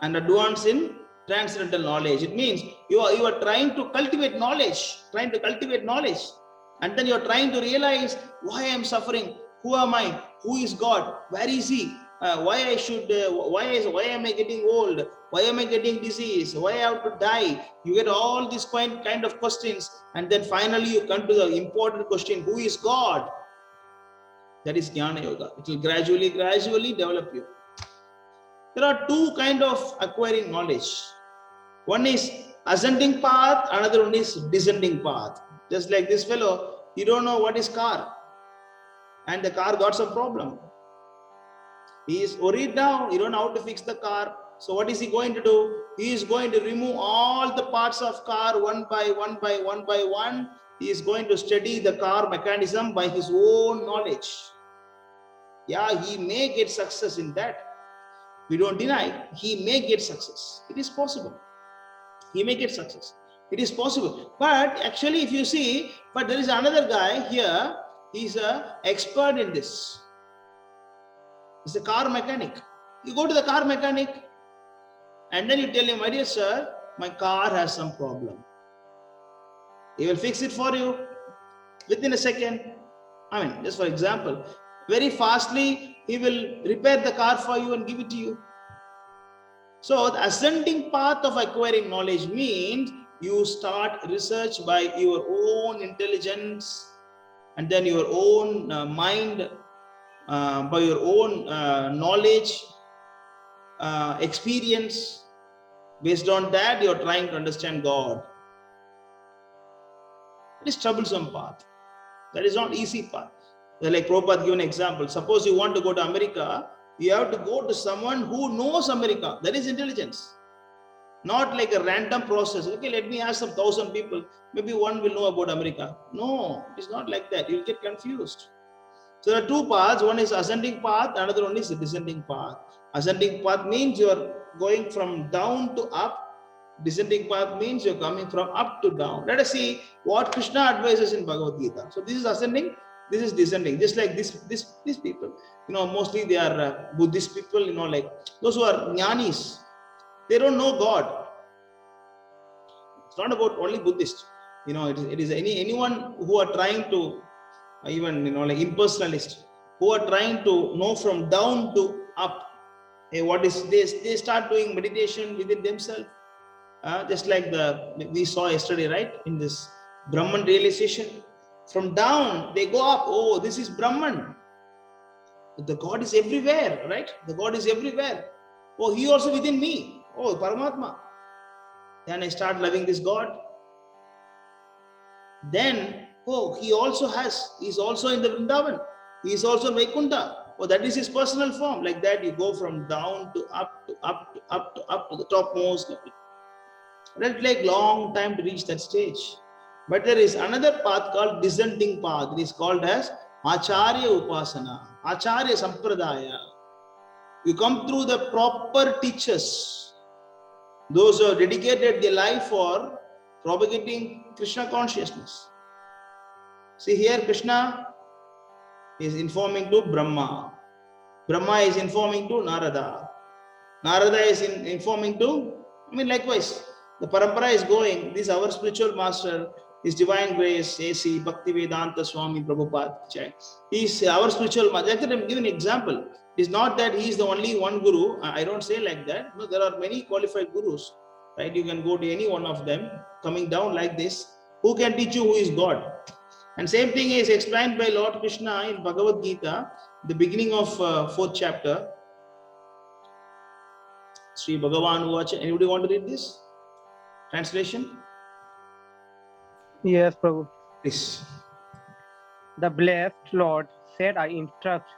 and advance in transcendental knowledge. It means you are trying to cultivate knowledge, and then you are trying to realize why I am suffering, who am I, who is God, where is He, why am I getting old, why am I getting disease, why I have to die. You get all these kind of questions, and then finally you come to the important question, who is God? That is Jnana Yoga. It will gradually develop you. There are two kinds of acquiring knowledge. One is ascending path, another one is descending path. Just like this fellow, you don't know what is car, and the car got some problem. He is worried now, you don't know how to fix the car. So what is he going to do? He is going to remove all the parts of car one by one. He is going to study the car mechanism by his own knowledge. Yeah, he may get success in that. We don't deny, he may get success. It is possible. He may get success. It is possible. But actually, if you see, but there is another guy here, he's an expert in this. He's a car mechanic. You go to the car mechanic and then you tell him, my dear sir, my car has some problem. He will fix it for you within a second. I mean, just for example, very fastly, he will repair the car for you and give it to you. So the ascending path of acquiring knowledge means you start research by your own intelligence and then your own mind, by your own knowledge, experience. Based on that, you are trying to understand God. It is troublesome path. That is not easy path. Like Prabhupada gave an example. Suppose you want to go to America, you have to go to someone who knows America. That is intelligence. Not like a random process. Okay, let me ask some 1,000 people. Maybe one will know about America. No, it's not like that. You'll get confused. So there are two paths. One is ascending path, another one is descending path. Ascending path means you are going from down to up. Descending path means you're coming from up to down. Let us see what Krishna advises in Bhagavad Gita. So this is ascending, this is descending. Just like these people, mostly they are Buddhist people. Like those who are jnanis, they don't know God. It's not about only Buddhist. It is anyone who are trying to, even like impersonalist, who are trying to know from down to up. Hey, what is this? They start doing meditation within themselves. Just like we saw yesterday, right? In this Brahman realization, from down they go up. Oh, this is Brahman. The God is everywhere, right? The God is everywhere. Oh, He also within me. Oh, Paramatma. Then I start loving this God. Then, oh, He's also in the Vrindavan. He is also in Vaikuntha. Oh, that is His personal form. Like that, you go from down to up to up to up to up to the topmost level. That will take long time to reach that stage. But there is another path called descending path. It is called as Acharya Upasana, Acharya Sampradaya. You come through the proper teachers, those who have dedicated their life for propagating Krishna consciousness. See here, Krishna is informing to Brahma. Brahma is informing to Narada. Narada is informing to, likewise. The parampara is going. This our spiritual master, His Divine Grace, A.C. Bhaktivedanta Swami Prabhupada. He is our spiritual master. I can give an example. It is not that he is the only one guru. I don't say like that. No, there are many qualified gurus. Right? You can go to any one of them coming down like this. Who can teach you who is God? And same thing is explained by Lord Krishna in Bhagavad Gita, the beginning of 4th chapter. Sri Bhagavan Uvacha. Anybody want to read this? Translation? Yes, Prabhu. Please. The blessed Lord said, I instruct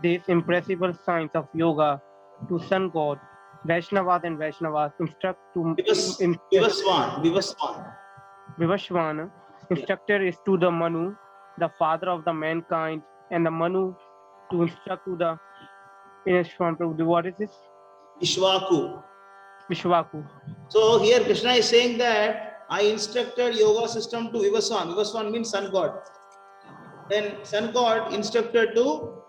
these impressible signs of yoga to sun god, Vaishnavas and Vaishnavas instruct to Vivasvana. Instructor is to the Manu, the father of the mankind, and the Manu to instruct to the what is this? Ishwaku. So here Krishna is saying that I instructed yoga system to Vivasvan. Vivasvan means sun god. Then sun god instructed to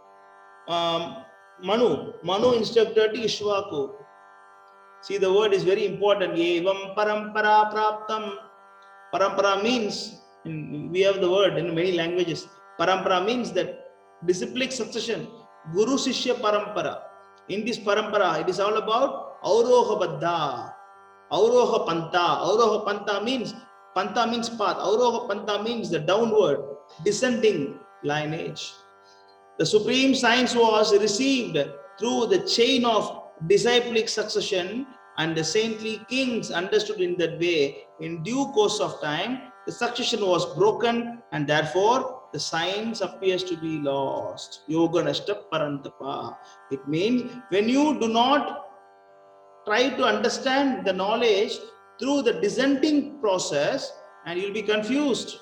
Manu. Manu instructed to Ishwaku. See, the word is very important. Evam parampara praptam. Parampara means, we have the word in many languages. Parampara means that disciplic succession. Guru Sishya Parampara. In this parampara, it is all about Auroha Baddha, Auroha Panta. Auroha Panta means path. Auroha Panta means the downward, descending lineage. The supreme science was received through the chain of disciplic succession, and the saintly kings understood in that way. In due course of time, the succession was broken, and therefore the science appears to be lost. Yoga Nashta Parantapa. It means when you do not try to understand the knowledge through the descending process, and you'll be confused.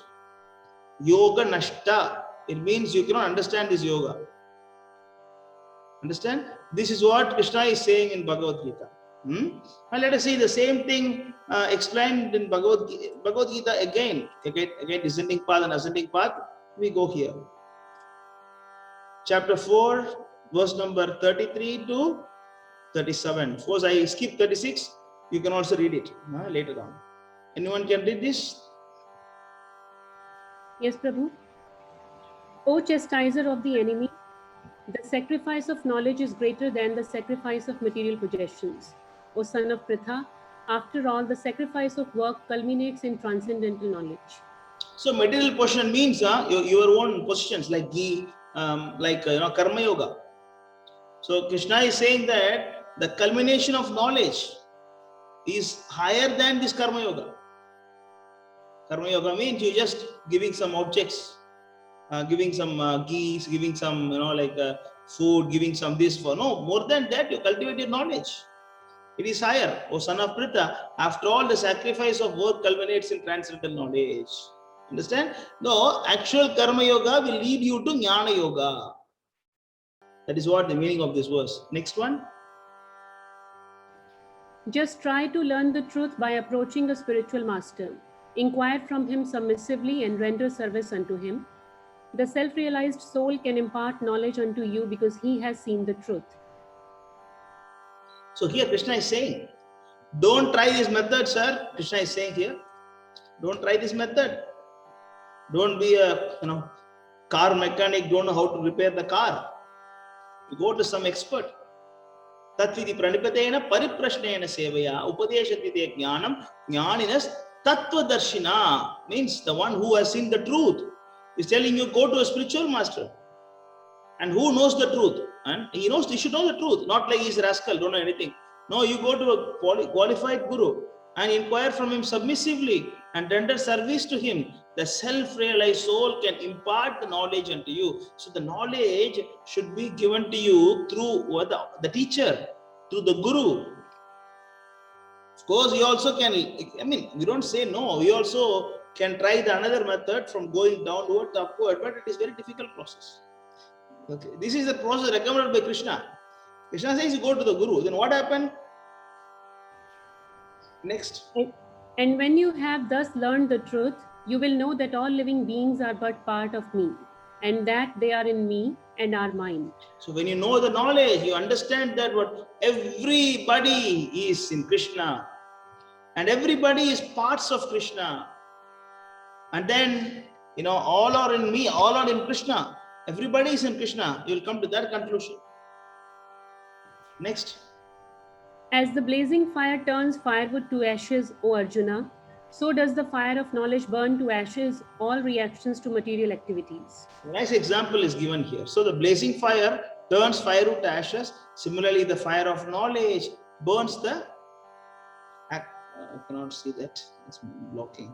Yoga Nashta. It means you cannot understand this yoga. Understand? This is what Krishna is saying in Bhagavad Gita. And let us see the same thing explained in Bhagavad Gita again, descending path and ascending path. We go here. Chapter 4, verse number 33 to 37. Suppose I skip 36, you can also read it later on. Anyone can read this? Yes, Prabhu. O chastiser of the enemy, the sacrifice of knowledge is greater than the sacrifice of material possessions. O son of Pritha, after all, the sacrifice of work culminates in transcendental knowledge. So material possession means your own possessions like ghee Karma Yoga. So Krishna is saying that the culmination of knowledge is higher than this Karma Yoga. Karma Yoga means you just giving some objects, giving some geese, giving some food, giving some this for. No, more than that, you cultivate your knowledge. It is higher. O son of Pritha, after all, the sacrifice of work culminates in transcendental knowledge. Understand? No, actual Karma Yoga will lead you to Jnana Yoga. That is what the meaning of this verse. Next one. Just try to learn the truth by approaching a spiritual master. Inquire from him submissively and render service unto him. The self-realized soul can impart knowledge unto you because he has seen the truth. So here Krishna is saying, don't try this method, sir. Krishna is saying here, don't try this method. Don't be a car mechanic, don't know how to repair the car. You go to some expert. Tatvidi pranipatena pariprashnena sevaya upadeshatite jnanam jnaninas tattvadarshina, means the one who has seen the truth is telling you go to a spiritual master. And who knows the truth? And he knows, you should know the truth, not like he's a rascal, don't know anything. No, you go to a qualified guru and inquire from him submissively and render service to him. The self-realized soul can impart the knowledge unto you. So the knowledge should be given to you through the teacher, through the guru. Of course, you also can, we don't say no, we also can try the another method from going downward to upward, but it is very difficult process. Okay, this is the process recommended by Krishna. Krishna says you go to the guru. Then what happened? Next. And when you have thus learned the truth, you will know that all living beings are but part of me, and that they are in me and are mine. So when you know the knowledge, you understand that what everybody is in Krishna, and everybody is parts of Krishna. And then, all are in me, all are in Krishna. Everybody is in Krishna. You will come to that conclusion. Next. As the blazing fire turns firewood to ashes, O Arjuna, so does the fire of knowledge burn to ashes all reactions to material activities. A nice example is given here. So the blazing fire turns firewood to ashes. Similarly, the fire of knowledge burns the... I cannot see that. It's blocking.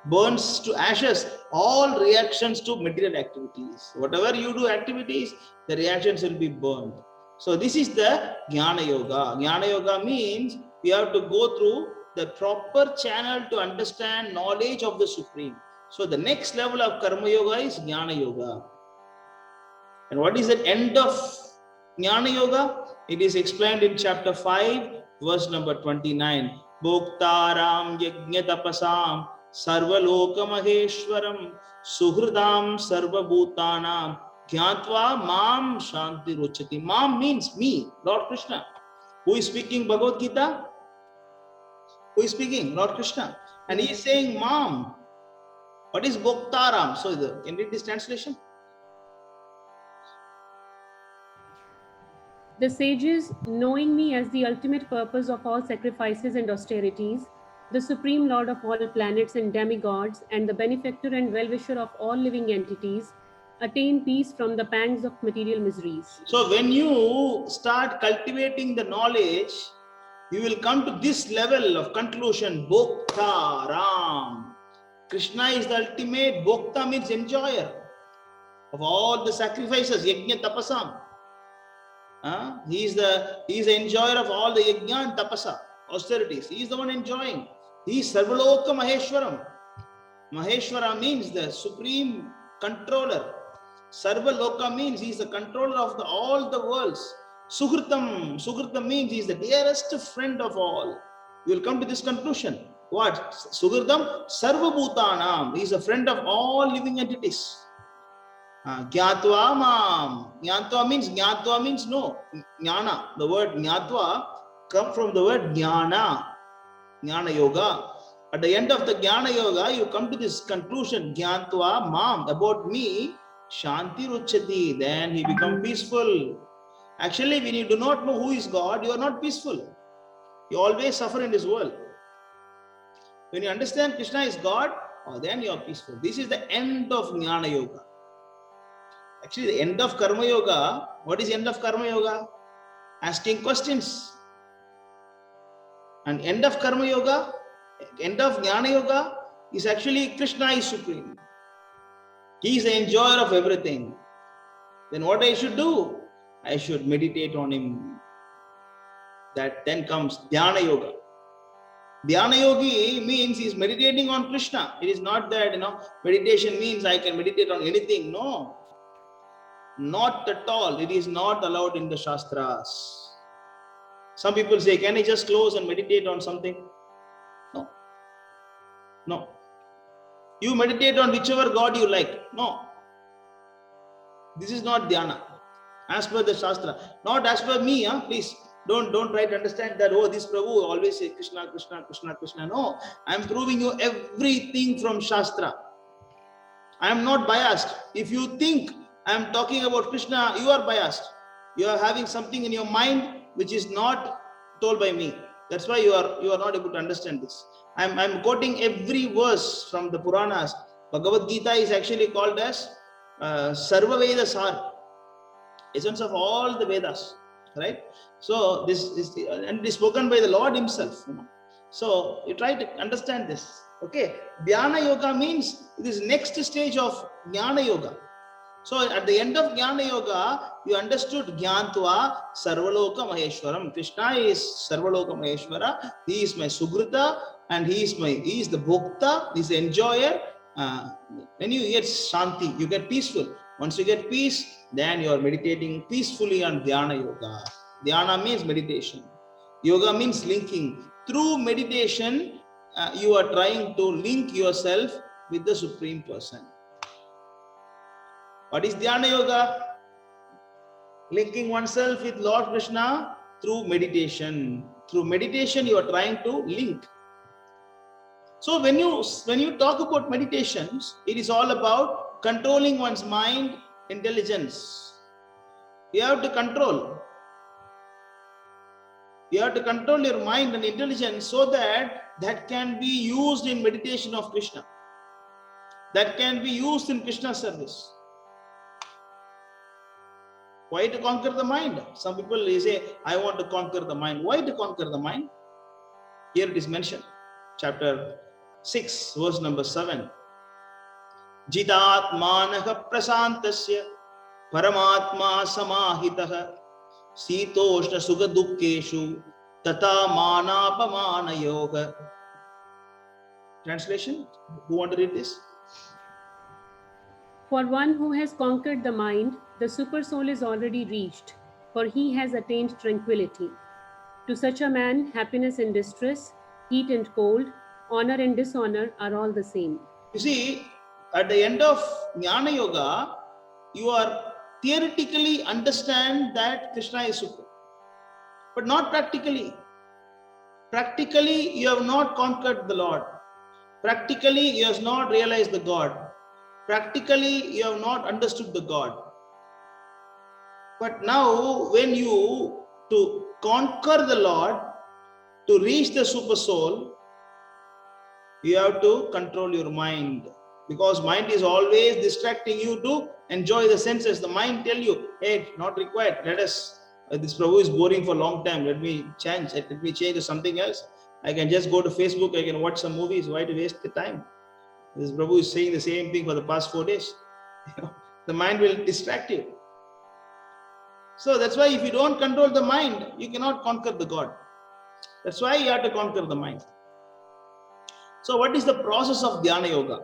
Burns to ashes all reactions to material activities. Whatever you do activities, the reactions will be burned. So this is the Jnana Yoga. Jnana Yoga means we have to go through the proper channel to understand knowledge of the Supreme. So the next level of Karma Yoga is Jnana Yoga. And what is the end of Jnana Yoga? It is explained in chapter 5, verse number 29. Bhoktaram yajna tapasam sarvaloka maheshwaram suhridam sarvabhutanam Jnatva mam shanti rochati. Mam means me, Lord Krishna. Who is speaking Bhagavad Gita? Who is speaking? Lord Krishna. And he is saying mam. What is Bhoktaram? So can you read this translation? The sages, knowing me as the ultimate purpose of all sacrifices and austerities, the supreme lord of all planets and demigods, and the benefactor and well-wisher of all living entities, attain peace from the pangs of material miseries. So when you start cultivating the knowledge, you will come to this level of conclusion, Bhokta Ram. Krishna is the ultimate, Bhokta means enjoyer of all the sacrifices, Yajna Tapasam. He is the enjoyer of all the Yajna and Tapasa, austerities. He is the one enjoying. He is Sarvaloka Maheshwaram. Maheshwara means the supreme controller. Sarva Loka means he is the controller of all the worlds. Suhritam means he is the dearest friend of all. You will come to this conclusion. What? Suhritam Sarva Bhutanam. He is a friend of all living entities. Jnatva mam. Jnatva means no. Jnana. The word Jnatva comes from the word Jnana. Jnana Yoga. At the end of the Jnana Yoga, you come to this conclusion, Jnatva mam, about me, Shanti Ruchati, then he becomes peaceful. Actually, when you do not know who is God, you are not peaceful. You always suffer in this world. When you understand Krishna is God, then you are peaceful. This is the end of Jnana Yoga. Actually, the end of Karma Yoga, what is end of Karma Yoga? Asking questions. And end of Karma Yoga, end of Jnana Yoga is actually Krishna is supreme. He is the enjoyer of everything. Then what I should do? I should meditate on him. That then comes Dhyana Yoga. Dhyana Yogi means he is meditating on Krishna. It is not that, meditation means I can meditate on anything. No. Not at all. It is not allowed in the Shastras. Some people say, can I just close and meditate on something? No. No. You meditate on whichever God you like. No. This is not dhyana. As per the Shastra. Not as per me, please. Don't try to understand that, oh, this Prabhu always say Krishna, Krishna, Krishna, Krishna. No. I am proving you everything from Shastra. I am not biased. If you think I am talking about Krishna, you are biased. You are having something in your mind which is not told by me. That's why you are not able to understand this. I'm quoting every verse from the Puranas. Bhagavad Gita is actually called as Sarva Veda Sar, essence of all the Vedas, right? So this is and it is spoken by the Lord Himself. So you try to understand this. Okay, Dhyana Yoga means this next stage of Jnana Yoga. So at the end of Jnana Yoga, you understood Jnantva Sarvaloka Maheshwaram. Krishna is Sarvaloka Maheshwara. He is my Sugrita and he is the Bhokta, he is the enjoyer. When you get Shanti, you get peaceful. Once you get peace, then you are meditating peacefully on Dhyana Yoga. Dhyana means meditation. Yoga means linking. Through meditation, you are trying to link yourself with the Supreme Person. What is Dhyana Yoga? Linking oneself with Lord Krishna through meditation. Through meditation, you are trying to link. So when you talk about meditations, it is all about controlling one's mind, intelligence. You have to control. You have to control your mind and intelligence so that can be used in meditation of Krishna. That can be used in Krishna's service. Why to conquer the mind? Some people say, I want to conquer the mind. Why to conquer the mind? Here it is mentioned. Chapter 6, verse number 7. Jitatmanaha prasantasya paramatma samahitaha sitoshna sukha dukkeshu tata manapamana yoga. Translation? Who want to read this? For one who has conquered the mind, the super soul is already reached, for he has attained tranquility. To such a man, happiness and distress, heat and cold, honor and dishonor are all the same. You see, at the end of Jnana Yoga, you are theoretically understand that Krishna is Supreme, but not practically. Practically, you have not conquered the Lord. Practically, you have not realized the God. Practically, you have not understood the God. But now, when you to conquer the Lord, to reach the super soul, you have to control your mind, because mind is always distracting you to enjoy the senses. The mind tell you, hey, not required. Let us. This Prabhu is boring for a long time. Let me change. Let me change to something else. I can just go to Facebook. I can watch some movies. Why to waste the time? This Prabhu is saying the same thing for the past 4 days. The mind will distract you. So that's why if you don't control the mind, you cannot conquer the God. That's why you have to conquer the mind. So what is the process of Dhyana Yoga?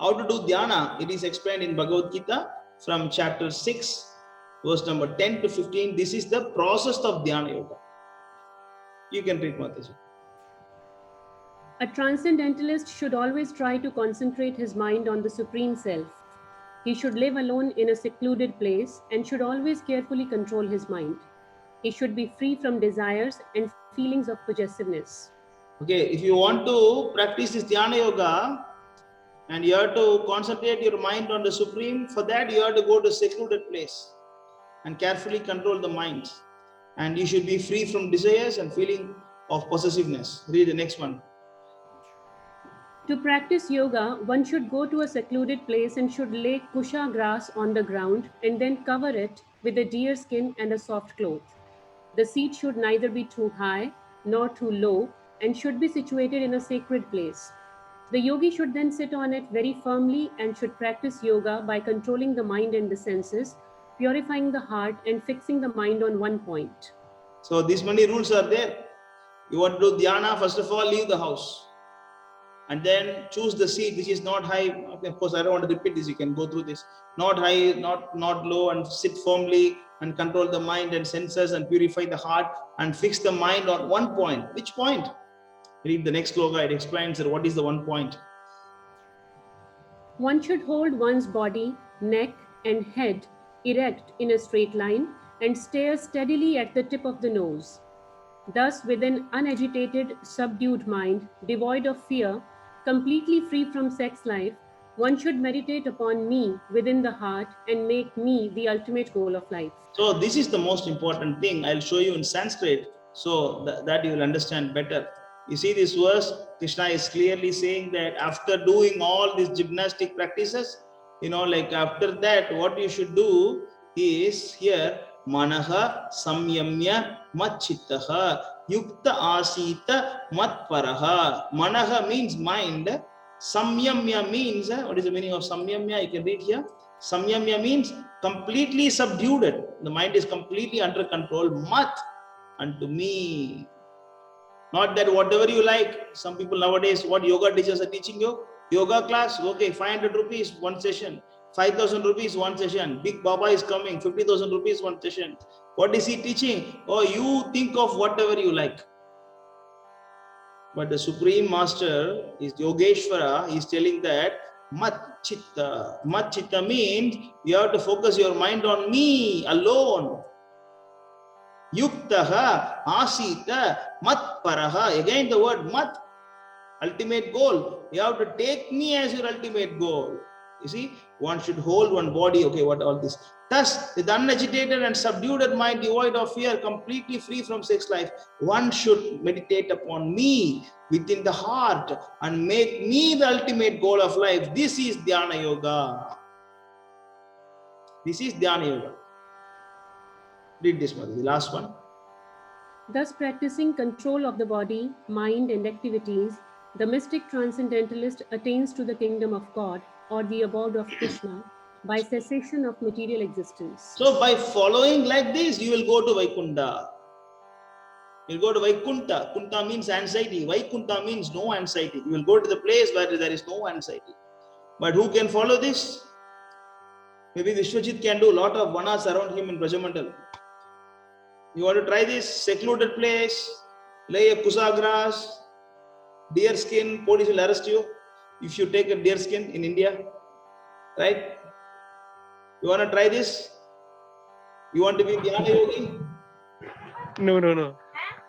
How to do Dhyana? It is explained in Bhagavad Gita from chapter 6, verse number 10 to 15. This is the process of Dhyana Yoga. You can read, Mataji. A transcendentalist should always try to concentrate his mind on the Supreme Self. He should live alone in a secluded place and should always carefully control his mind. He should be free from desires and feelings of possessiveness. Okay, if you want to practice this Dhyana Yoga and you have to concentrate your mind on the Supreme, for that you have to go to a secluded place and carefully control the mind. And you should be free from desires and feeling of possessiveness. Read the next one. To practice yoga, one should go to a secluded place and should lay kusha grass on the ground and then cover it with a deer skin and a soft cloth. The seat should neither be too high nor too low and should be situated in a sacred place. The yogi should then sit on it very firmly and should practice yoga by controlling the mind and the senses, purifying the heart, and fixing the mind on one point. So these many rules are there. You want to do dhyana, first of all, leave the house. And then choose the seat which is not high. Okay, of course, I don't want to repeat this. You can go through this. Not high, not low, and sit firmly and control the mind and senses and purify the heart and fix the mind on one point. Which point? Read the next sloka. It explains that what is the one point. One should hold one's body, neck, and head erect in a straight line and stare steadily at the tip of the nose. Thus, with an unagitated, subdued mind, devoid of fear, completely free from sex life, one should meditate upon me within the heart and make me the ultimate goal of life. So this is the most important thing. I'll show you in Sanskrit so that you will understand better. You see this verse, Krishna is clearly saying that after doing all these gymnastic practices, like after that, what you should do is here, Manaha samyamya matchittaha yukta asita matparaha. Manaha means mind. Samyamya means, what is the meaning of samyamya? You can read here. Samyamya means completely subdued it. The mind is completely under control. Mat, unto me. Not that whatever you like. Some people nowadays, what yoga teachers are teaching you? Yoga class, okay, 500 rupees one session. 5,000 rupees one session. Big Baba is coming, 50,000 rupees one session. What is he teaching? Oh, you think of whatever you like. But the Supreme Master is Yogeshwara. He is telling that Mat Chitta. Mat Chitta means you have to focus your mind on me alone. Yuktaha asita mat paraha. Again the word mat, ultimate goal. You have to take me as your ultimate goal. You see, one should hold one body. Okay, what all this? Thus, with unagitated and subdued mind, devoid of fear, completely free from sex life, one should meditate upon me within the heart and make me the ultimate goal of life. This is Dhyana Yoga. This is Dhyana Yoga. Read this one, the last one. Thus, practicing control of the body, mind, and activities, the mystic transcendentalist attains to the kingdom of God or the abode of Krishna by cessation of material existence. So, by following like this, you will go to Vaikunta. You will go to Vaikunta. Kunta means anxiety. Vaikunta means no anxiety. You will go to the place where there is no anxiety. But who can follow this? Maybe Vishwajit can do a lot of vanas around him in Brajamandal. You want to try this secluded place, lay a kusa grass, deer skin, police will arrest you if you take a deer skin in India, right? You want to try this? You want to be Dhyana Yogi? No.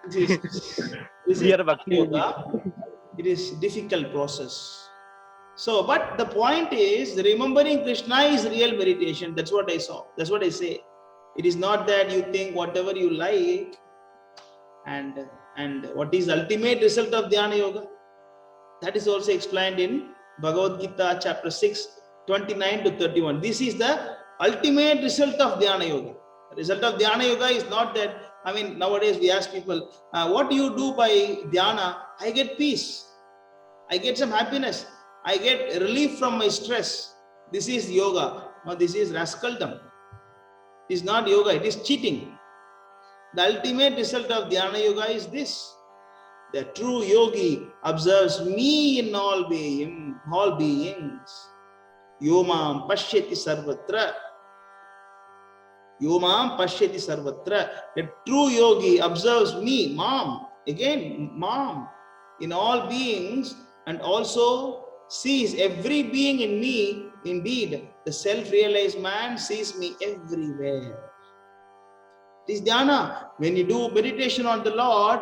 This is yoga. It is difficult process. So, but the point is, remembering Krishna is real meditation. That's what I saw. That's what I say. It is not that you think whatever you like, and what is the ultimate result of Dhyana Yoga? That is also explained in Bhagavad Gita chapter 6, 29 to 31. This is the ultimate result of Dhyana Yoga. The result of Dhyana Yoga is not that, nowadays we ask people, what do you do by Dhyana? I get peace. I get some happiness. I get relief from my stress. This is yoga. No, this is rascaldom. It is not yoga, it is cheating. The ultimate result of Dhyana Yoga is this. The true yogi observes me in all beings. Yomam pashyati sarvatra. Yomam pashyati sarvatra. The true yogi observes me, Mam, in all beings, and also sees every being in me. Indeed, the self-realized man sees me everywhere. It is dhyana. When you do meditation on the Lord,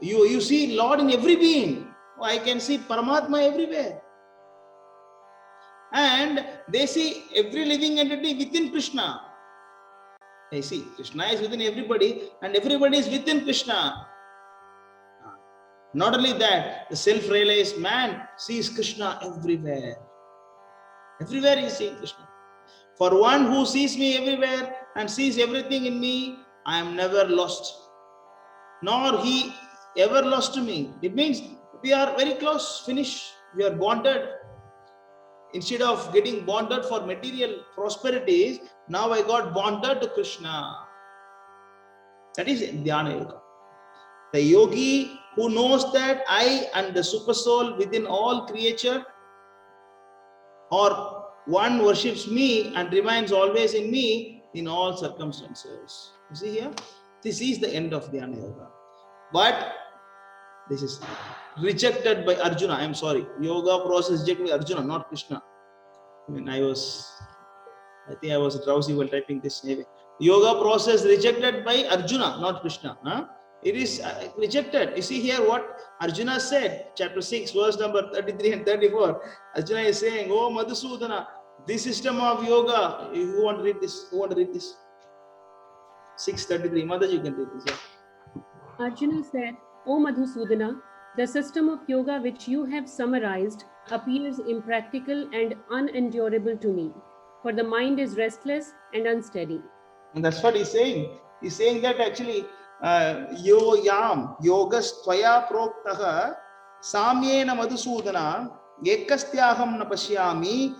you see Lord in every being. I can see Paramatma everywhere. And they see every living entity within Krishna. I see Krishna is within everybody and everybody is within Krishna. Not only that, the self-realized man sees Krishna everywhere. Everywhere he is seeing Krishna. For one who sees me everywhere and sees everything in me, I am never lost, nor he ever lost to me. It means we are very close, finish. We are bonded. Instead of getting bonded for material prosperities, now I got bonded to Krishna. That is Dhyana Yoga. The yogi who knows that I am the super soul within all creature, or one worships me and remains always in me in all circumstances. You see here? This is the end of Dhyana Yoga. But this is rejected by Arjuna. I am sorry. Yoga process rejected by Arjuna, not Krishna. I mean, I think I was drowsy while typing this. Yoga process rejected by Arjuna, not Krishna. It is rejected. You see here what Arjuna said, chapter 6, verse number 33 and 34. Arjuna is saying, oh Madhusudana, this system of yoga, who want to read this? Who want to read this? 6:33. Mataji, you can read this. Yeah. Arjuna said, O Madhusudana, the system of yoga which you have summarized appears impractical and unendurable to me, for the mind is restless and unsteady. And that's what he's saying. He's saying that actually, yogas tvaya proktaha samyena madhusudana ekastyaham na pashyami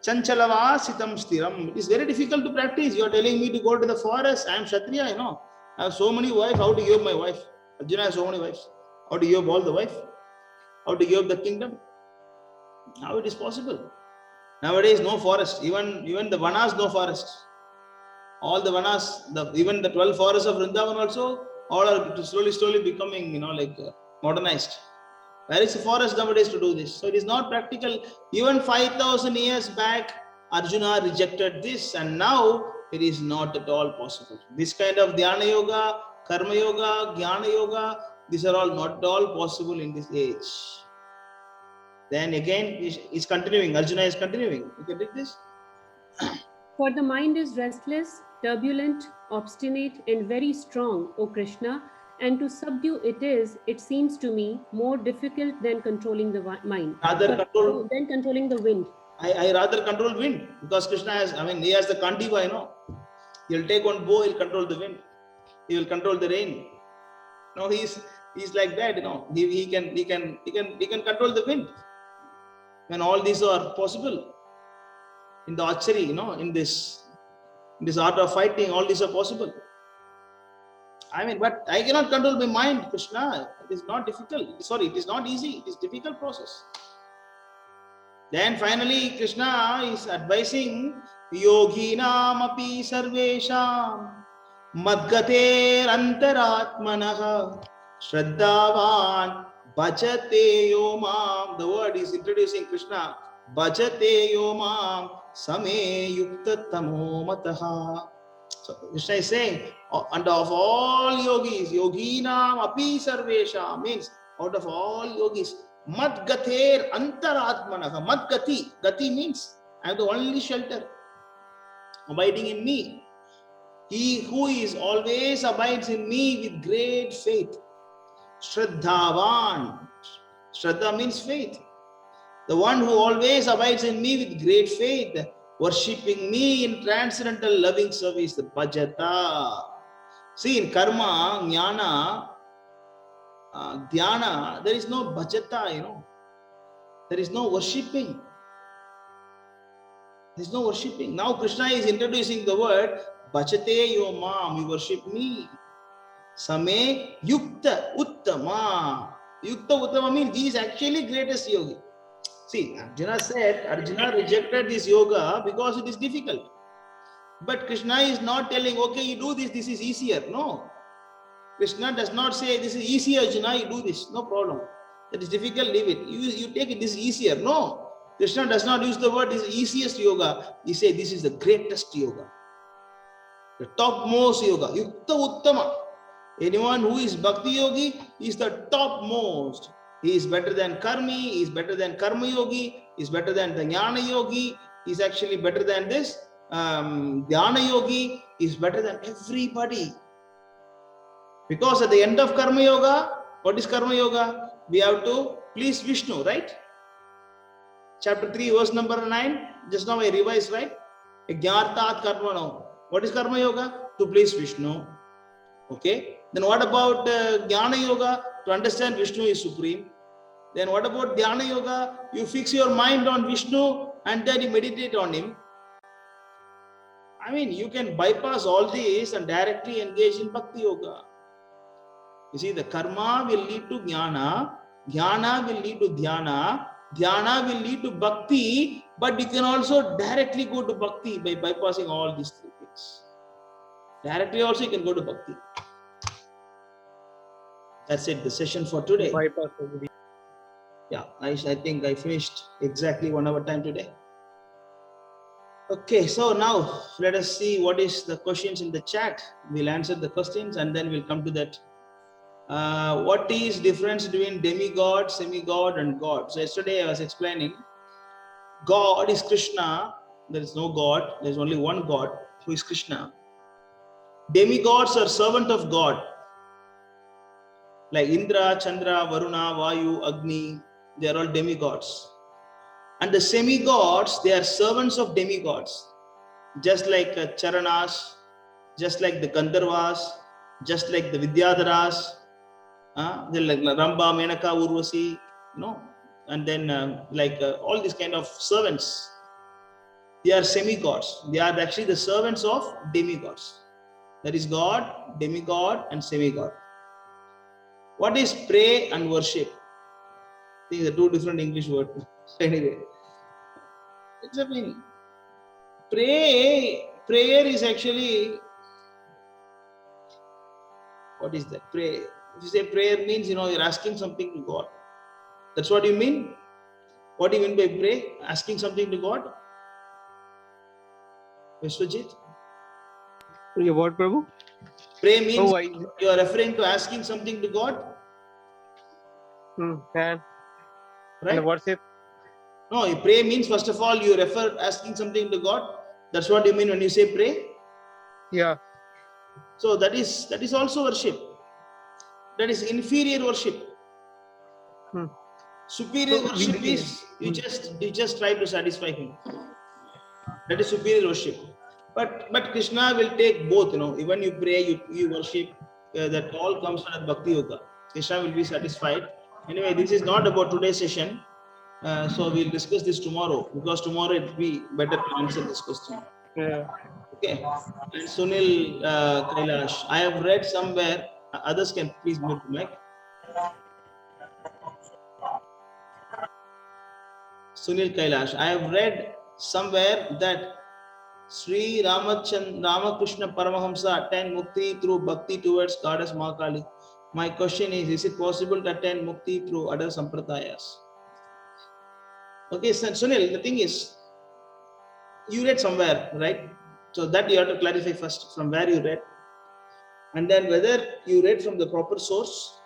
chanchalava sitam stiram. It is very difficult to practice. You are telling me to go to the forest. I am Kshatriya, you know. I have so many wives. How to give up my wife? Arjuna has so many wives. How to give up all the wife? How to give up the kingdom? How it is possible? Nowadays, no forest. Even the vanas, no forest. All the vanas, even the 12 forests of Vrindavan also, all are slowly becoming, modernized. Where is the forest nowadays to do this? So it is not practical. Even 5,000 years back, Arjuna rejected this, and now it is not at all possible. This kind of Dhyana Yoga, Karma Yoga, Jnana Yoga, these are all not at all possible in this age. Then again, is continuing. Arjuna is continuing. You can read this. For the mind is restless, turbulent, obstinate, and very strong, O Krishna, and to subdue it seems to me, more difficult than controlling the mind. Than controlling the wind. I rather control wind, because Krishna has, he has the Kandiva, you know. He'll take one bow, he'll control the wind. He will control the rain. No, he's like that, you know. He can control the wind. When all these are possible. In the archery, you know, in this art of fighting, all these are possible. But I cannot control my mind, Krishna. It is not difficult. Sorry, it is not easy. It is difficult process. Then finally, Krishna is advising Yoginam api sarvesham madgater antaratmanaha shraddhavan bhajate yomam. The word is introducing Krishna. Bhajate yomam same yukta tamo mataha. So Krishna is saying, and of all yogis, yoginam api sarvesha, means out of all yogis, madgater antaratmanaha. Madgati, gati means I am the only shelter, abiding in me. He who is always abides in me with great faith. Shraddhavan. Shraddha means faith. The one who always abides in me with great faith, worshipping me in transcendental loving service, the bhajata. See, in karma, jnana, dhyana, there is no bhajata, you know. There is no worshipping. There is no worshipping. Now Krishna is introducing the word bhajate yomam, you worship me. Same yukta uttama. Yukta uttama means he is actually greatest yogi. See, Arjuna rejected this yoga because it is difficult. But Krishna is not telling, okay, you do this, this is easier. No. Krishna does not say, this is easier, Arjuna, you do this. No problem. That is difficult, leave it. You take it, this is easier. No. Krishna does not use the word, this is easiest yoga. He says, this is the greatest yoga. The topmost yoga. Yukta Uttama. Anyone who is Bhakti Yogi is the topmost. He is better than Karmi, he is better than Karma Yogi, he is better than the Jnana Yogi, he is actually better than this Dhyana Yogi, he is better than everybody. Because at the end of Karma Yoga, what is Karma Yoga? we have to please Vishnu, right? Chapter 3, verse number 9. Just now I revised, right? Jnartat karmano. What is karma yoga? To please Vishnu. Okay. Then what about Jnana yoga? To understand Vishnu is supreme. Then what about Dhyana yoga? You fix your mind on Vishnu and then you meditate on him. I mean, you can bypass all these and directly engage in Bhakti yoga. You see, the karma will lead to Jnana, Jnana will lead to Dhyana, Dhyana will lead to Bhakti, but you can also directly go to Bhakti by bypassing all these three things. Directly also you can go to Bhakti. That's it, the session for today. Bypass. Yeah, I think I finished exactly 1 hour time today. Okay, so now let us see what is the questions in the chat. We'll answer the questions and then we'll come to that. What is difference between demigod, semigod and God? So yesterday I was explaining God is Krishna. There is no God. There is only one God who is Krishna. Demigods are servant of God. Like Indra, Chandra, Varuna, Vayu, Agni, they are all demigods. And the semi-gods, they are servants of demigods. Just like Charanas, just like the Gandharvas, just like the Vidyadharas, they're like Ramba, Menaka, Urvasi, and then all these kind of servants. They are semi-gods. They are actually the servants of demigods. That is God, demigod, and semi-god. What is pray and worship? These are two different English words. Anyway, prayer is actually, what is that? Pray. If you say prayer means, you're asking something to God. That's what you mean? What do you mean by pray? Asking something to God? Vishwajit? Your what, Prabhu? Pray means you are referring to asking something to God? And Right? worship? No, pray means first of all you refer asking something to God. That's what you mean when you say pray? Yeah. So that is also worship. That is inferior worship. Superior worship is you just try to satisfy him. That is superior worship. But Krishna will take both, Even you pray, you worship, that all comes under Bhakti Yoga. Krishna will be satisfied. Anyway, this is not about today's session. So we'll discuss this tomorrow, because tomorrow it will be better to answer this question. Yeah. Okay. And Sunil Kailash, I have read somewhere, others can please mute the mic. Sunil Kailash, I have read somewhere that Sri Ramakrishna Paramahamsa attained mukti through bhakti towards goddess Mahakali. My question is it possible to attain mukti through other sampradayas? Okay, Sunil, the thing is, you read somewhere, right? So that you have to clarify first from where you read, and then whether you read from the proper source,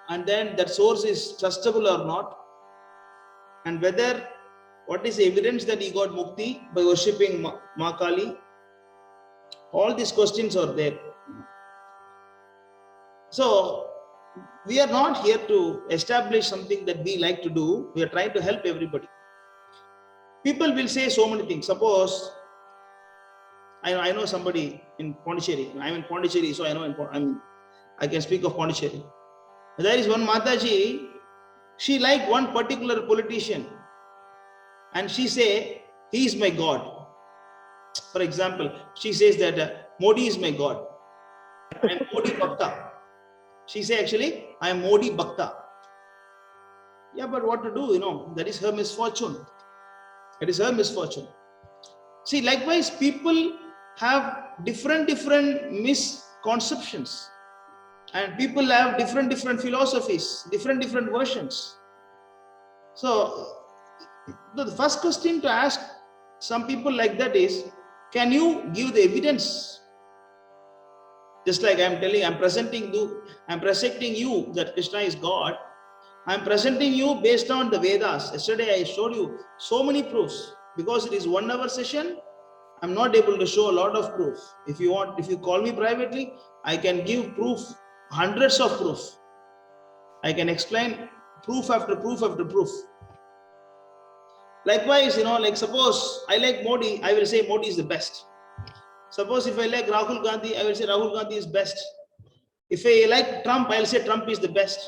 and then that source is trustable or not, and whether what is the evidence that he got mukti by worshipping Mahakali. All these questions are there. So we are not here to establish something that we like to do. We are trying to help everybody. People will say so many things. Suppose I know somebody in Pondicherry. I'm in Pondicherry, so I can speak of Pondicherry. There is one Mataji. She liked one particular politician, and she say he is my God. For example, she says that Modi is my God. I am Modi Bhakta. She say actually I am Modi Bhakta. Yeah, but what to do? That is her misfortune. It is her misfortune. See, likewise, people have different misconceptions, and people have different philosophies, different versions. So the first question to ask some people like that is, can you give the evidence? Just like I'm presenting you that Krishna is God. I'm presenting you based on the Vedas. Yesterday I showed you so many proofs. Because it is 1 hour session, I'm not able to show a lot of proof. If you call me privately, I can give proof, hundreds of proof. I can explain proof after proof after proof. Likewise, like suppose I like Modi, I will say Modi is the best. Suppose if I like Rahul Gandhi, I will say Rahul Gandhi is best. If I like Trump, I will say Trump is the best.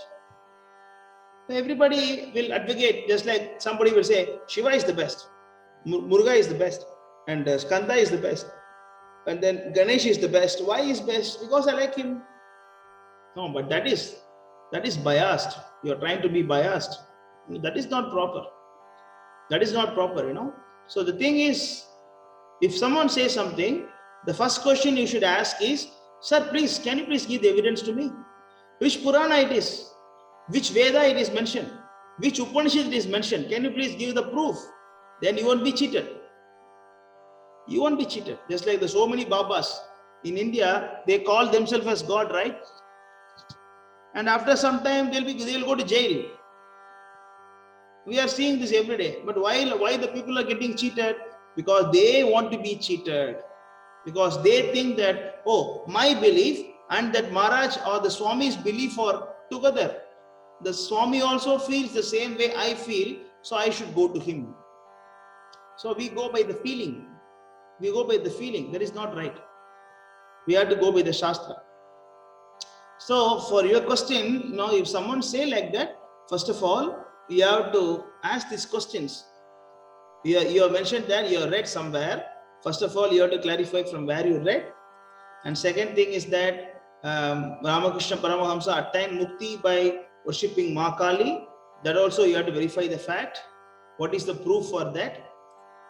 Everybody will advocate, just like somebody will say Shiva is the best, Muruga is the best, and Skanda is the best, and then Ganesh is the best. Why is best? Because I like him. No, but that is biased. You are trying to be biased. That is not proper. That is not proper, So the thing is, if someone says something, the first question you should ask is, sir, please, can you please give the evidence to me? Which Purana it is? Which Veda it is mentioned? Which Upanishad it is mentioned? Can you please give the proof? Then you won't be cheated. You won't be cheated. Just like the so many Babas in India, they call themselves as God, right? And after some time, they'll go to jail. We are seeing this every day. But why the people are getting cheated? Because they want to be cheated. Because they think that, oh, my belief and that Maharaj or the Swami's belief are together. The Swami also feels the same way I feel, so I should go to him. So we go by the feeling. We go by the feeling. That is not right. We have to go by the Shastra. So for your question, if someone say like that, first of all, you have to ask these questions. You have mentioned that you have read somewhere. First of all, you have to clarify from where you read. And second thing is that Ramakrishna Paramahamsa attained mukti by worshipping Ma Kali. That also you have to verify the fact. What is the proof for that?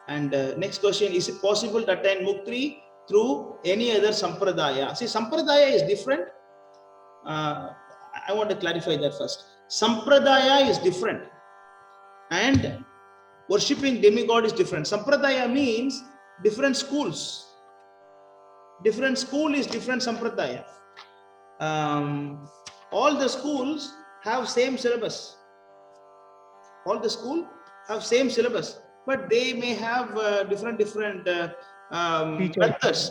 And next question, is it possible to attain mukti through any other sampradaya? See, sampradaya is different. I want to clarify that first. Sampradaya is different. And worshipping demigod is different. Sampradaya means different schools. Different school is different sampradaya. All the schools have same syllabus. All the school have same syllabus, but they may have different